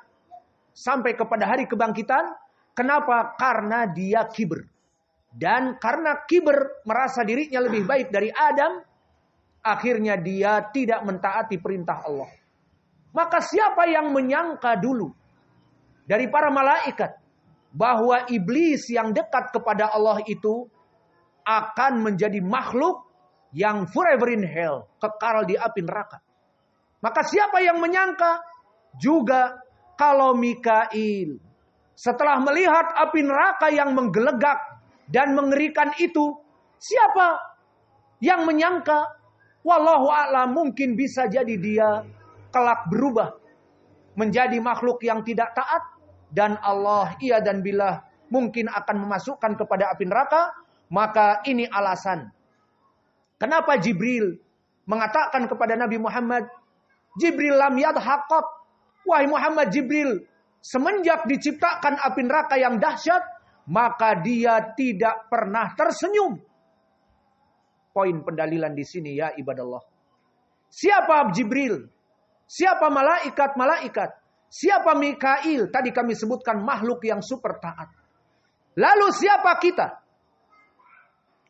sampai kepada hari kebangkitan. Kenapa? Karena dia kibir. Dan karena kibir merasa dirinya lebih baik dari Adam, akhirnya dia tidak mentaati perintah Allah. Maka siapa yang menyangka dulu dari para malaikat bahwa iblis yang dekat kepada Allah itu akan menjadi makhluk yang forever in hell, kekal di api neraka. Maka siapa yang menyangka juga kalau Mikail setelah melihat api neraka yang menggelegak dan mengerikan itu, siapa yang menyangka wallahu a'lam mungkin bisa jadi dia kelak berubah menjadi makhluk yang tidak taat dan Allah iya dan billah mungkin akan memasukkan kepada api neraka. Maka ini alasan kenapa Jibril mengatakan kepada Nabi Muhammad, Jibril lam yadhaqat. Wahai Muhammad, Jibril semenjak diciptakan api neraka yang dahsyat, maka dia tidak pernah tersenyum. Poin pendalilan di sini ya ibadallah. Siapa Jibril? Siapa malaikat-malaikat? Siapa Mikail? Tadi kami sebutkan makhluk yang super taat. Lalu siapa kita?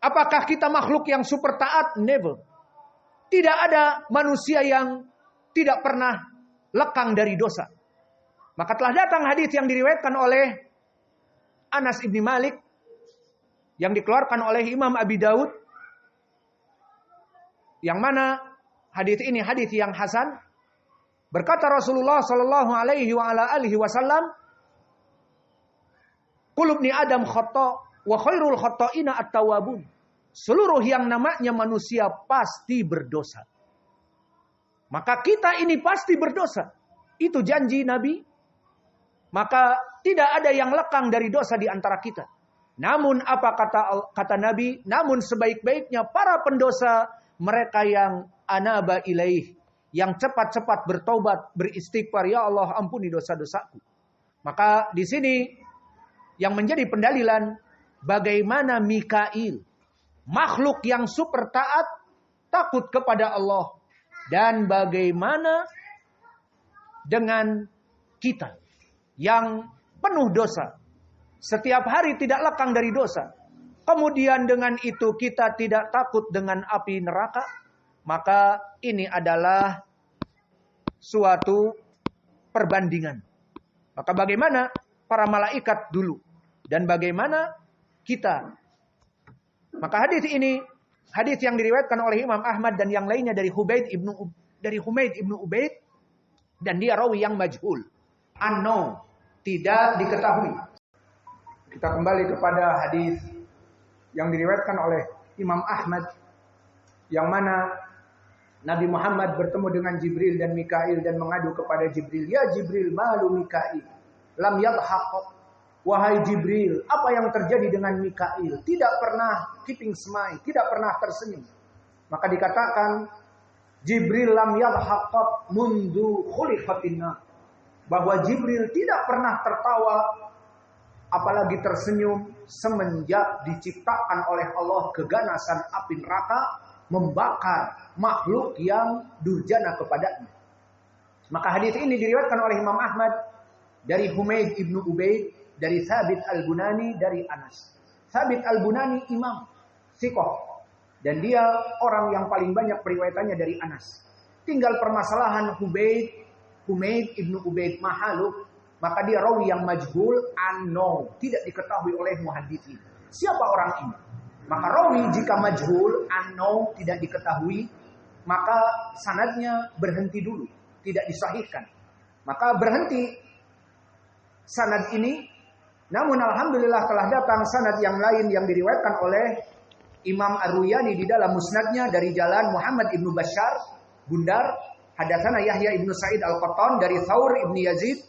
Apakah kita makhluk yang super taat? Never. Tidak ada manusia yang tidak pernah lekang dari dosa. Maka telah datang hadis yang diriwayatkan oleh Anas ibn Malik, yang dikeluarkan oleh Imam Abi Daud, yang mana hadis ini hadis yang hasan. Berkata Rasulullah sallallahu alaihi wasallam, "Qul ibni Adam khata' wa khairul khata'ina at-tawwabun." Seluruh yang namanya manusia pasti berdosa. Maka kita ini pasti berdosa. Itu janji Nabi. Maka tidak ada yang lekang dari dosa di antara kita. Namun apa kata Nabi? Namun sebaik-baiknya para pendosa mereka yang anaba ilaih, yang cepat-cepat bertobat, beristighfar, ya Allah ampuni dosa-dosaku. Maka di sini yang menjadi pendalilan bagaimana Mikail, makhluk yang super taat, takut kepada Allah, dan bagaimana dengan kita yang penuh dosa, setiap hari tidak lekang dari dosa. Kemudian dengan itu kita tidak takut dengan api neraka. Maka ini adalah suatu perbandingan. Maka bagaimana para malaikat dulu dan bagaimana kita. Maka hadis ini hadis yang diriwayatkan oleh Imam Ahmad dan yang lainnya dari Humaid ibnu Ubaid, dan dia rawi yang majhul. Unknown, tidak diketahui. Kita kembali kepada hadis yang diriwayatkan oleh Imam Ahmad, yang mana Nabi Muhammad bertemu dengan Jibril dan Mikail dan mengadu kepada Jibril, "Ya Jibril, malu Mikail? Lam yadhaq." Wahai Jibril, apa yang terjadi dengan Mikail? Tidak pernah keeping smile, tidak pernah tersenyum. Maka dikatakan, Jibril lam yadhaq mundu khuliqatin nar. Bahwa Jibril tidak pernah tertawa, apalagi tersenyum semenjak diciptakan oleh Allah keganasan api neraka membakar makhluk yang durjana kepadanya. Maka hadis ini diriwayatkan oleh Imam Ahmad dari Humaid ibnu Ubaid, dari Thabit al-Bunani, dari Anas. Thabit al-Bunani imam thiqah, dan dia orang yang paling banyak periwayatannya dari Anas. Tinggal permasalahan Humaid ibnu Ubaid mahaluk, maka dia rawi yang majhul, unknown, tidak diketahui oleh muhaditsin. Siapa orang ini? Maka rawi jika majhul, unknown, tidak diketahui, maka sanadnya berhenti dulu, tidak disahihkan. Maka berhenti sanad ini. Namun alhamdulillah telah datang sanad yang lain yang diriwayatkan oleh Imam Ar-Ruyani di dalam musnadnya dari jalan Muhammad ibnu Bashar Bundar, hadatsana Yahya ibnu Sa'id al-Qattan dari Thawr ibnu Yazid,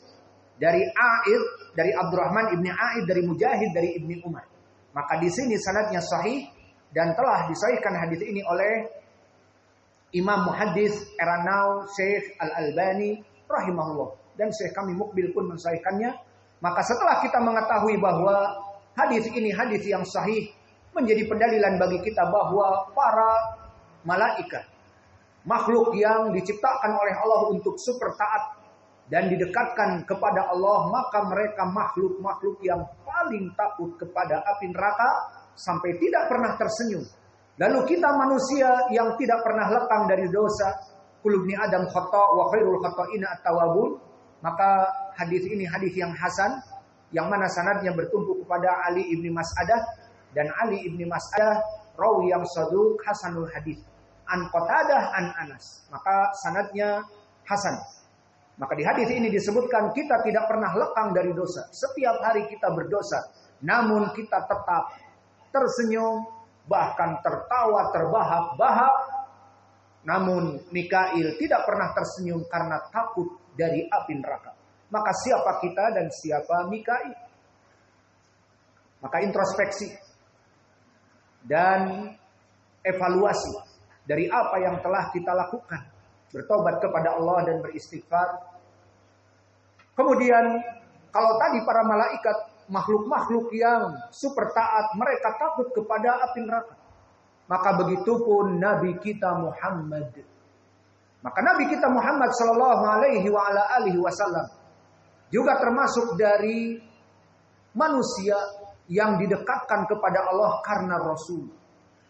dari A'id, dari Abdurrahman ibnu A'id, dari Mujahid, dari Ibni Umar. Maka di sini sanadnya sahih dan telah disahihkan hadis ini oleh Imam Muhaddis Eranau Syekh Al-Albani rahimahullah, dan Syekh kami Mukbil pun mensahihkannya. Maka setelah kita mengetahui bahwa hadis ini hadis yang sahih, menjadi pendalilan bagi kita bahwa para malaikat, makhluk yang diciptakan oleh Allah untuk super taat dan didekatkan kepada Allah, maka mereka makhluk-makhluk yang paling takut kepada api neraka sampai tidak pernah tersenyum. Lalu kita manusia yang tidak pernah lekang dari dosa, kullu ibni Adam khata' wa khairul khata'ina at-tawwabun. Maka hadis ini hadis yang hasan, yang mana sanadnya bertumpu kepada Ali ibni Mas'adah, dan Ali ibni Mas'adah rawi yang saduq hasanul hadis an Qatadah an Anas. Maka sanadnya hasan. Maka di hadis ini disebutkan kita tidak pernah lekang dari dosa. Setiap hari kita berdosa, namun kita tetap tersenyum, bahkan tertawa terbahak-bahak. Namun Mikail tidak pernah tersenyum karena takut dari api neraka. Maka siapa kita dan siapa Mikail? Maka introspeksi. dan evaluasi dari apa yang telah kita lakukan. Bertobat kepada Allah dan beristighfar. Kemudian kalau tadi para malaikat, makhluk-makhluk yang super taat, mereka takut kepada api neraka. Maka begitupun Nabi kita Muhammad. Maka Nabi kita Muhammad sallallahu alaihi wasallam juga termasuk dari manusia yang didekatkan kepada Allah karena Rasul.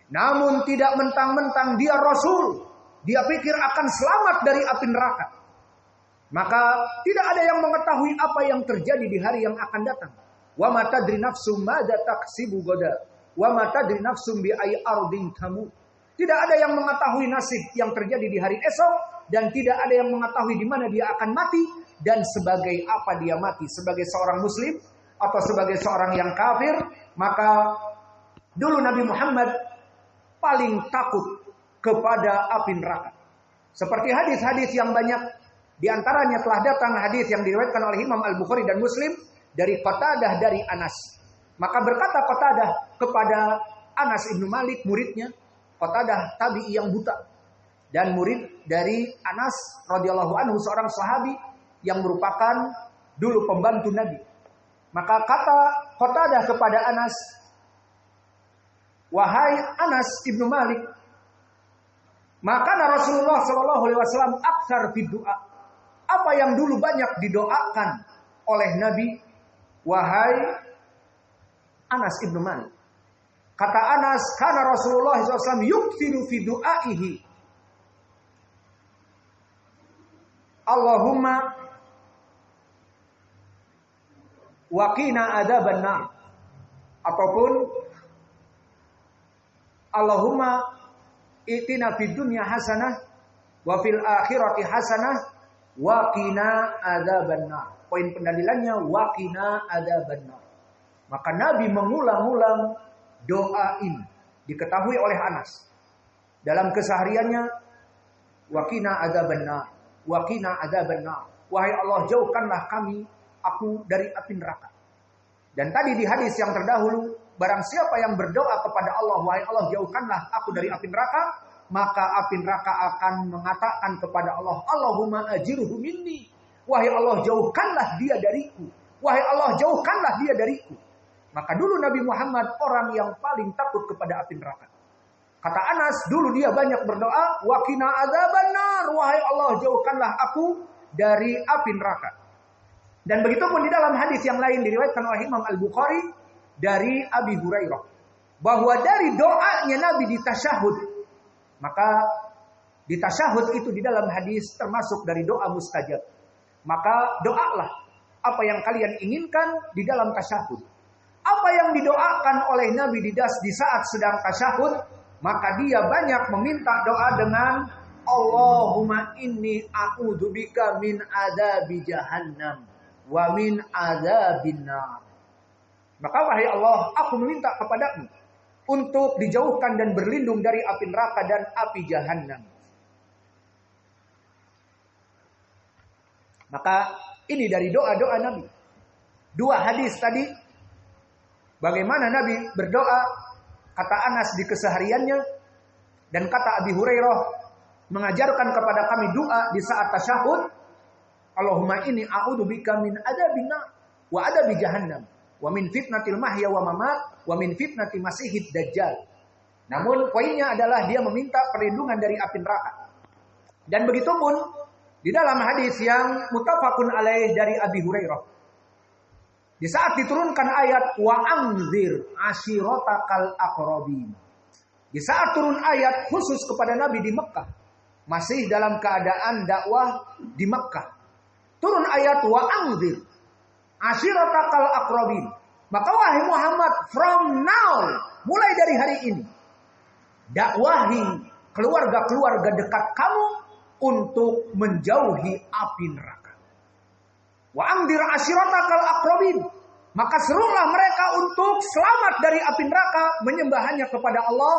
Namun tidak mentang-mentang dia Rasul, dia pikir akan selamat dari api neraka. Maka tidak ada yang mengetahui apa yang terjadi di hari yang akan datang. Wa ma tadri nafsum madza taksibu gada, wa ma tadri nafsum bi ayyi ardin tamut. Tidak ada yang mengetahui nasib yang terjadi di hari esok, dan tidak ada yang mengetahui di mana dia akan mati dan sebagai apa dia mati, sebagai seorang muslim atau sebagai seorang yang kafir. Maka dulu Nabi Muhammad paling takut kepada api neraka. Seperti hadis-hadis yang banyak, di antaranya telah datang hadis yang diriwayatkan oleh Imam Al-Bukhari dan Muslim dari Qatadah dari Anas. Maka berkata Qatadah kepada Anas ibnu Malik, muridnya. Qatadah tabi'i yang buta dan murid dari Anas radhiyallahu anhu, seorang sahabi yang merupakan dulu pembantu Nabi. Maka kata Qatadah kepada Anas, wahai Anas ibnu Malik, maka Rasulullah sallallahu alaihi wasallam aktsar fi doa. Apa yang dulu banyak didoakan oleh Nabi, wahai Anas ibnu Malik. Kata Anas, karena Rasulullah SAW yuksiru fi du'aihi, Allahumma waqina adzaban nar, ataupun Allahumma itina fid dunya hasanah wa fil akhirati hasanah wa qina adzaban nar. Poin pendalilannya waqina adzaban nar. Maka Nabi mengulang-ulang doa ini, diketahui oleh Anas dalam kesehariannya, waqina adzaban nar, waqina adzaban nar. Wahai Allah, jauhkanlah aku dari api neraka. Dan tadi di hadis yang terdahulu, barang siapa yang berdoa kepada Allah, wahai Allah, jauhkanlah aku dari api neraka, maka api neraka akan mengatakan kepada Allah, Allahumma ajirhu minni. Wahai Allah, jauhkanlah dia dariku. Wahai Allah, jauhkanlah dia dariku. Maka dulu Nabi Muhammad orang yang paling takut kepada api neraka. Kata Anas, dulu dia banyak berdoa, waqina adzaban nar, wahai Allah, jauhkanlah aku dari api neraka. Dan begitu pun di dalam hadis yang lain diriwayatkan oleh Imam Al-Bukhari dari Abi Hurairah, bahwa dari doanya Nabi di tasyahud. Maka di tasyahud itu di dalam hadis termasuk dari doa mustajab. Maka doalah apa yang kalian inginkan di dalam tasyahud. Apa yang didoakan oleh Nabi di saat sedang tasyahud, maka dia banyak meminta doa dengan Allahumma inni a'udzubika min adzabi jahannam wa min adzabin nar. Maka wahai Allah, aku meminta kepadamu untuk dijauhkan dan berlindung dari api neraka dan api jahannam. Maka ini dari doa-doa Nabi. Dua hadis tadi, bagaimana Nabi berdoa, kata Anas di kesehariannya, dan kata Abi Hurairah mengajarkan kepada kami doa di saat tasyahud, Allahumma inni a'udzubika min adzabin nar wa adzabi jahannam wa min fitnatil mahya wa mamat wa min fitnati masihid dajjal. Namun poinnya adalah dia meminta perlindungan dari api neraka. Dan begitu pun di dalam hadis yang muttafaqun alaih dari Abi Hurairah, di saat diturunkan ayat wa anzir ashiratakal aqrabin. Di saat turun ayat khusus kepada Nabi di Mekah, masih dalam keadaan dakwah di Mekah. Turun ayat wa anzir ashiratakal aqrabin. Maka wahai Muhammad, from now, mulai dari hari ini, dakwahi keluarga-keluarga dekat kamu untuk menjauhi api neraka. Wa anzir ashiratakal aqrabin. Maka serulah mereka untuk selamat dari api neraka, menyembah hanya kepada Allah.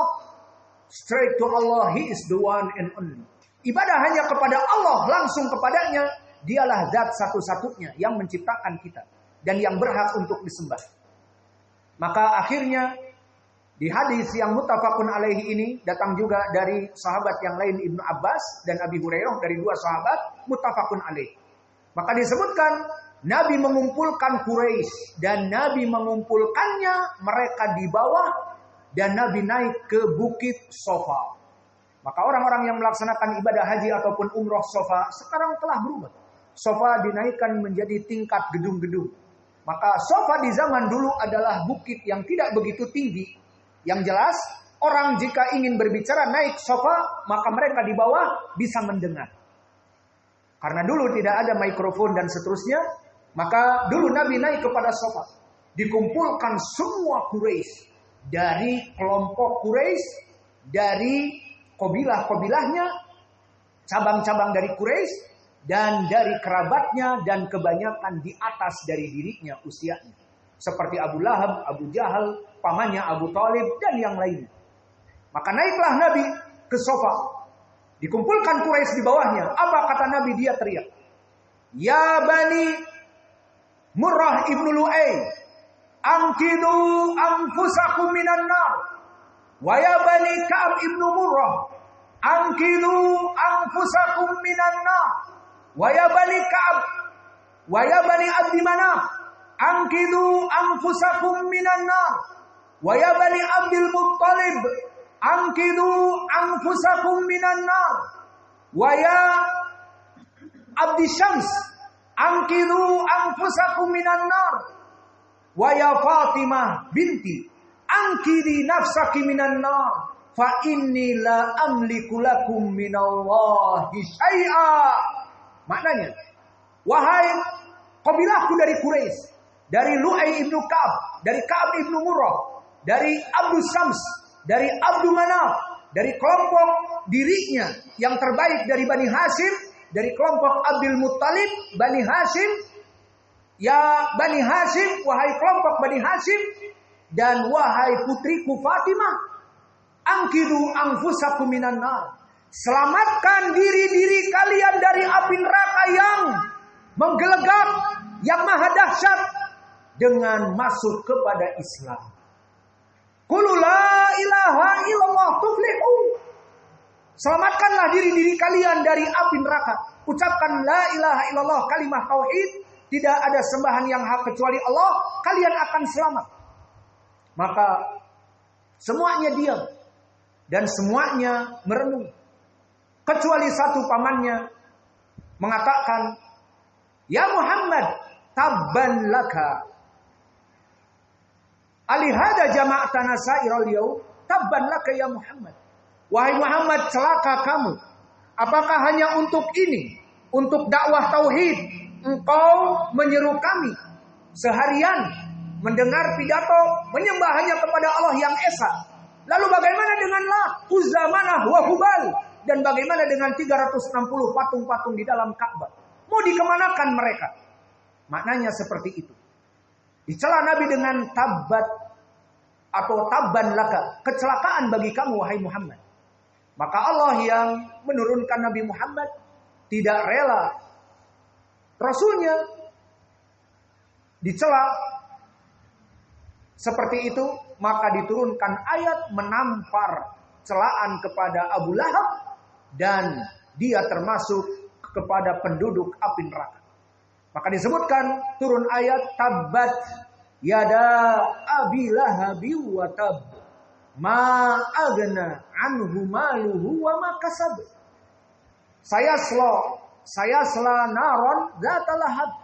Straight to Allah, He is the one and only. Ibadah hanya kepada Allah, langsung kepadanya. Dialah zat satu-satunya yang menciptakan kita dan yang berhak untuk disembah. Maka akhirnya Di hadis yang muttafaqun alaihi ini datang juga dari sahabat yang lain Ibnu Abbas dan Abi Hurairah, dari dua sahabat, muttafaqun alaihi. Maka disebutkan Nabi mengumpulkan Quraisy dan Nabi mengumpulkannya mereka di bawah dan Nabi naik ke bukit Sofa. Maka orang-orang yang melaksanakan ibadah haji ataupun umroh Sofa sekarang telah berubah. Sofa dinaikkan menjadi tingkat gedung-gedung. Maka Sofa di zaman dulu adalah bukit yang tidak begitu tinggi. Yang jelas, orang jika ingin berbicara naik Sofa, maka mereka di bawah bisa mendengar. Karena dulu tidak ada mikrofon dan seterusnya, maka dulu Nabi naik kepada Sofa. Dikumpulkan semua Quraisy, dari kelompok Quraisy, dari kabilah-kabilahnya, cabang-cabang dari Quraisy, dan dari kerabatnya, dan kebanyakan di atas dari dirinya usianya. Seperti Abu Lahab, Abu Jahal, pamannya Abu Thalib, dan yang lainnya. Maka naiklah Nabi ke Sofa. Dikumpulkan Quraisy di bawahnya. Apa kata Nabi? Dia teriak, "Ya Bani Murrah ibnu Lu'ay, angkidu anfusakum minan nar. Wa ya Bani Ka'ab ibnu Murrah, angkidu anfusakum minan nar. Wa ya Bani Ka'ab, wa ya Bani Abdi Manaf, angkidu anfusakum minan nar. Wa ya Bani Abdul Muttalib, angkidu anfusakum minan nar. Wa ya Abdi Syams, angkidu anfusakum minan nar. Wa ya Fatimah binti, angkidi nafsaki minan nar. Fa inni la amliku lakum minallahi syai'a." Maknanya, wahai kabilahku dari Quraisy, dari Lu'ay ibnu Ka'ab, dari Ka'ab ibnu Murrah, dari Abdus Syams, dari Abdul Manaf, dari kelompok dirinya yang terbaik dari Bani Hashim, dari kelompok Abdul Muttalib, Bani Hashim, ya Bani Hashim, wahai kelompok Bani Hashim, dan wahai putriku Fatimah, angkidu anfusakum minan nar. Selamatkan diri-diri kalian dari api neraka yang menggelegak, yang maha dahsyat, dengan masuk kepada Islam. Qul la ilaha illallah tuflihu. Selamatkanlah diri-diri kalian dari api neraka. Ucapkan la ilaha illallah, kalimah tauhid, tidak ada sembahan yang hak kecuali Allah, kalian akan selamat. Maka semuanya diam dan semuanya merenung. Kecuali satu pamannya mengatakan, "Ya Muhammad, tabban laka. Alihada jama'atana sa'iral yaum, tabban laka ya Muhammad." Wahai Muhammad, celaka kamu. Apakah hanya untuk ini, untuk dakwah tauhid, engkau menyeru kami seharian mendengar pidato menyembah hanya kepada Allah yang esa? Lalu bagaimana dengan Lat, Uzza, Manah, wa Hubal? Dan bagaimana dengan 360 patung-patung di dalam Ka'bah? Mau dikemanakan mereka? Maknanya seperti itu. Dicela Nabi dengan tabat atau tabban laka, kecelakaan bagi kamu wahai Muhammad. Maka Allah yang menurunkan Nabi Muhammad tidak rela Rasulnya dicela seperti itu, maka diturunkan ayat menampar celaan kepada Abu Lahab, dan dia termasuk kepada penduduk api neraka. Maka disebutkan turun ayat tabbat yada abi lahabi wa tab ma agna anhu maluhu wa ma kasab. Saya sela naron zatal lahab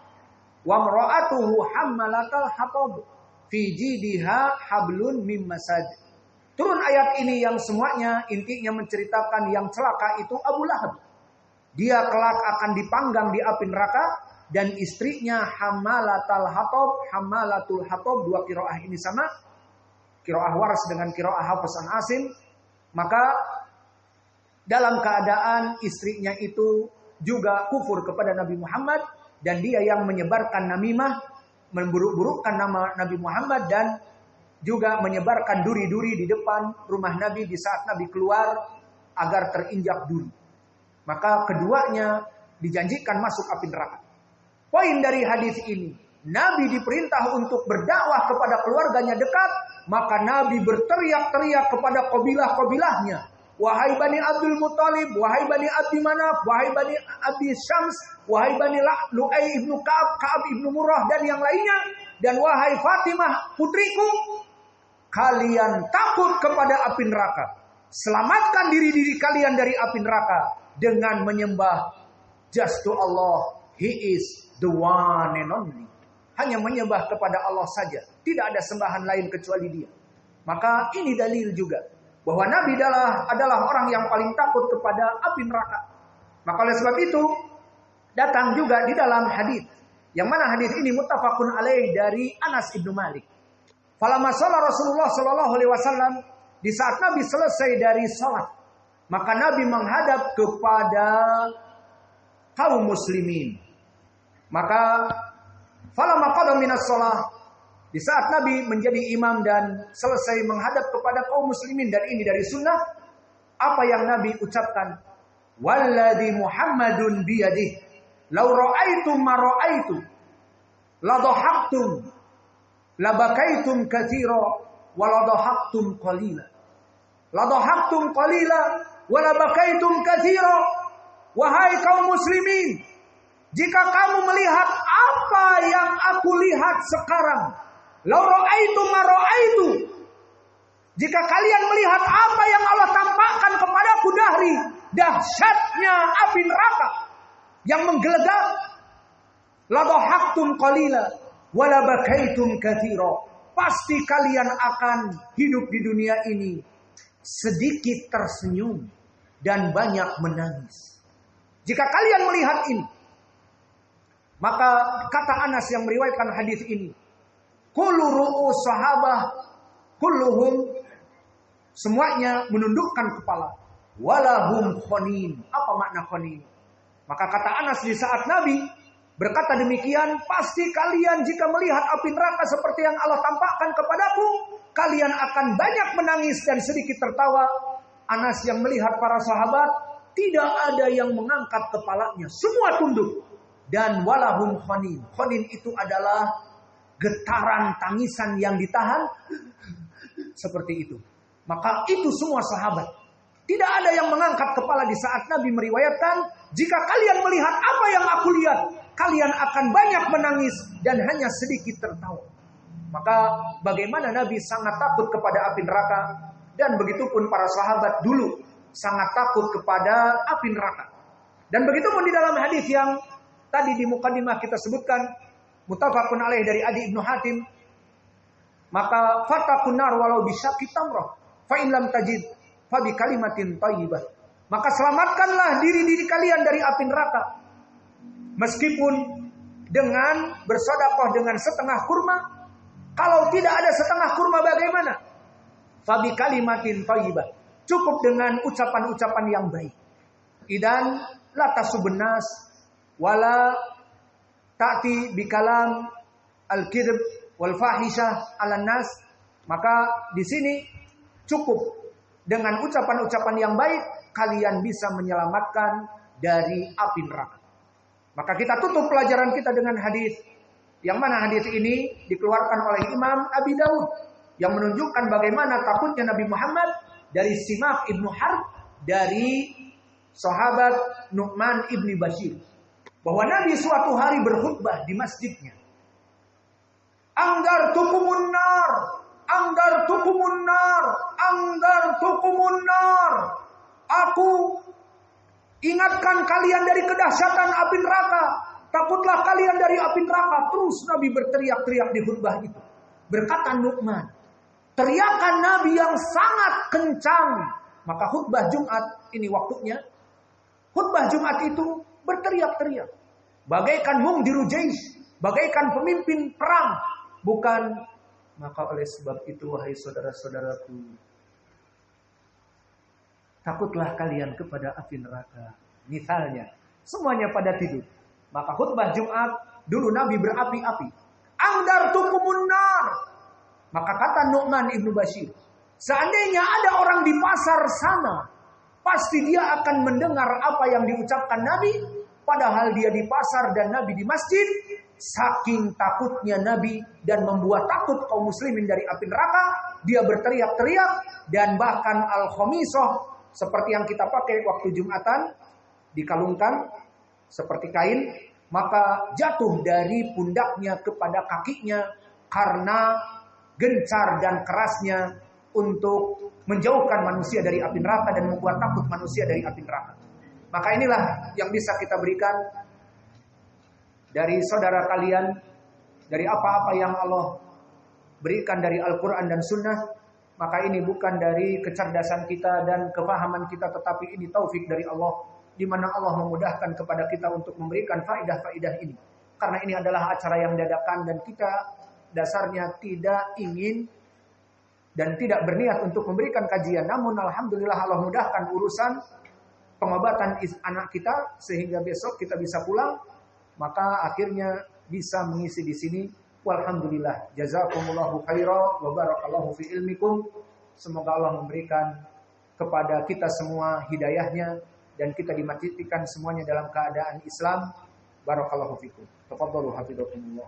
wa imra'atuhu hammalatal hatab fi jidiha hablun mim masad. Turun ayat ini yang semuanya intinya menceritakan yang celaka itu Abu Lahab. Dia kelak akan dipanggang di api neraka, dan istrinya hammalatul hatab, dua qiraah ini sama. Qiraah Waras dengan qiraah Hafs an Asim. Maka dalam keadaan istrinya itu juga kufur kepada Nabi Muhammad, dan dia yang menyebarkan namimah, memburuk-burukkan nama Nabi Muhammad, dan juga menyebarkan duri-duri di depan rumah Nabi di saat Nabi keluar agar terinjak duri. Maka keduanya dijanjikan masuk api neraka. Poin dari hadis ini, Nabi diperintah untuk berdakwah kepada keluarganya dekat, maka Nabi berteriak-teriak kepada kabilah-kabilahnya. Wahai Bani Abdul Muthalib, wahai Bani Abdi Manaf, wahai Bani Abdi Syams, wahai Bani Lu'ay ibnu Ka'ab, Ka'ab ibnu Murrah, dan yang lainnya. Dan wahai Fatimah putriku, kalian takut kepada api neraka. Selamatkan diri-diri kalian dari api neraka dengan menyembah just to Allah. He is the one and only. Hanya menyembah kepada Allah saja. Tidak ada sembahan lain kecuali Dia. Maka ini dalil juga bahwa Nabi adalah orang yang paling takut kepada api neraka. Maka oleh sebab itu datang juga di dalam hadis, yang mana hadis ini muttafaqun alaih dari Anas ibnu Malik. Falamma shalla Rasulullah sallallahu alaihi wasallam, di saat Nabi selesai dari salat, maka Nabi menghadap kepada kaum muslimin. Maka falamma qada minas shalah, di saat Nabi menjadi imam dan selesai menghadap kepada kaum muslimin, dan ini dari sunnah, apa yang Nabi ucapkan? Walladzi Muhammadun biyadihi law ra'aitum ma ra'aitu la dhahaktum la bakaitum katsira wa la dhahaktum qalila. La dhahaktum qalila wa la bakaitum katsira. Wahai kaum muslimin, jika kamu melihat apa yang aku lihat sekarang, lau ra'aitu ma ra'aitu, jika kalian melihat apa yang Allah tampakkan kepadaku dari dahsyatnya api neraka yang menggelegar, la dhahaktum qalila wa la bakaitum katsira, pasti kalian akan hidup di dunia ini sedikit tersenyum dan banyak menangis. Jika kalian melihat ini, maka kata Anas yang meriwayatkan hadis ini, kullu ru'us sahabah kulluhum, semuanya menundukkan kepala, walahum khonin. Apa makna khonin? Maka kata Anas, di saat Nabi berkata demikian, pasti kalian jika melihat api neraka seperti yang Allah tampakkan kepadaku, kalian akan banyak menangis dan sedikit tertawa. Anas yang melihat para sahabat, tidak ada yang mengangkat kepalanya, semua tunduk. Dan walahum khonin. Khonin itu adalah getaran tangisan yang ditahan, seperti itu. Maka itu semua sahabat. Tidak ada yang mengangkat kepala di saat Nabi meriwayatkan, jika kalian melihat apa yang aku lihat, kalian akan banyak menangis dan hanya sedikit tertawa. Maka bagaimana Nabi sangat takut kepada api neraka, dan begitupun para sahabat dulu sangat takut kepada api neraka. Dan begitupun di dalam hadis yang tadi di mukadimah kita sebutkan, muttafaqun alaih dari Adi ibnu Hatim, maka fatakun nar walau bisyaqi tamrah fa in lam tajid fa bi kalimatin thayyibah. Maka selamatkanlah diri-diri kalian dari api neraka meskipun dengan bersedekah dengan setengah kurma. Kalau tidak ada setengah kurma bagaimana? Fa bi kalimatin thayyibah. Cukup dengan ucapan-ucapan yang baik. Idan la tasubnas wala ta'ti bikalam al-kidb wal fahisyah 'alan nas. Maka di sini cukup dengan ucapan-ucapan yang baik, kalian bisa menyelamatkan dari api neraka. Maka kita tutup pelajaran kita dengan hadis, yang mana hadis ini dikeluarkan oleh Imam Abi Dawud, yang menunjukkan bagaimana takutnya Nabi Muhammad dari Simak ibnu Harb, dari sahabat Nu'man ibni Bashir, bahwa Nabi suatu hari berkhutbah di masjidnya. Anggar tukumun nar, anggar tukumun nar, anggar tukumun nar. Aku ingatkan kalian dari kedahsyatan api neraka. Takutlah kalian dari api neraka. Terus Nabi berteriak-teriak di khutbah itu. Berkata Nu'man, teriakan Nabi yang sangat kencang. Maka khutbah Jumat, ini waktunya. Khutbah Jumat itu berteriak-teriak. Bagaikan mungdiru jais, bagaikan pemimpin perang. Bukan. Maka oleh sebab itu, wahai saudara-saudaraku, takutlah kalian kepada api neraka. Misalnya, semuanya pada tidur. Maka khutbah Jumat, dulu Nabi berapi-api. Angdar tukumun nar. Maka kata Nu'man ibnu Bashir, seandainya ada orang di pasar sana, pasti dia akan mendengar apa yang diucapkan Nabi. Padahal dia di pasar dan Nabi di masjid. saking takutnya Nabi dan membuat takut kaum muslimin dari api neraka, dia berteriak-teriak dan bahkan al-khamisah seperti yang kita pakai waktu Jumatan dikalungkan seperti kain, maka jatuh dari pundaknya kepada kakinya karena gencar dan kerasnya untuk menjauhkan manusia dari api neraka dan membuat takut manusia dari api neraka. Maka inilah yang bisa kita berikan dari saudara kalian, dari apa-apa yang Allah berikan dari Al-Quran dan Sunnah. Maka ini bukan dari kecerdasan kita dan kefahaman kita, tetapi ini taufik dari Allah, di mana Allah memudahkan kepada kita untuk memberikan faidah-faidah ini. Karena ini adalah acara yang dadakan dan kita dasarnya tidak ingin dan tidak berniat untuk memberikan kajian. Namun alhamdulillah Allah mudahkan urusan pengobatan anak kita sehingga besok kita bisa pulang. Maka akhirnya bisa mengisi di sini. Walhamdulillah. Jazakumullahu khairan wa barakallahu fi ilmikum. Semoga Allah memberikan kepada kita semua hidayahnya dan kita dimatikan semuanya dalam keadaan Islam. Barakallahu fikum. Tafadhalu hafizakumullah.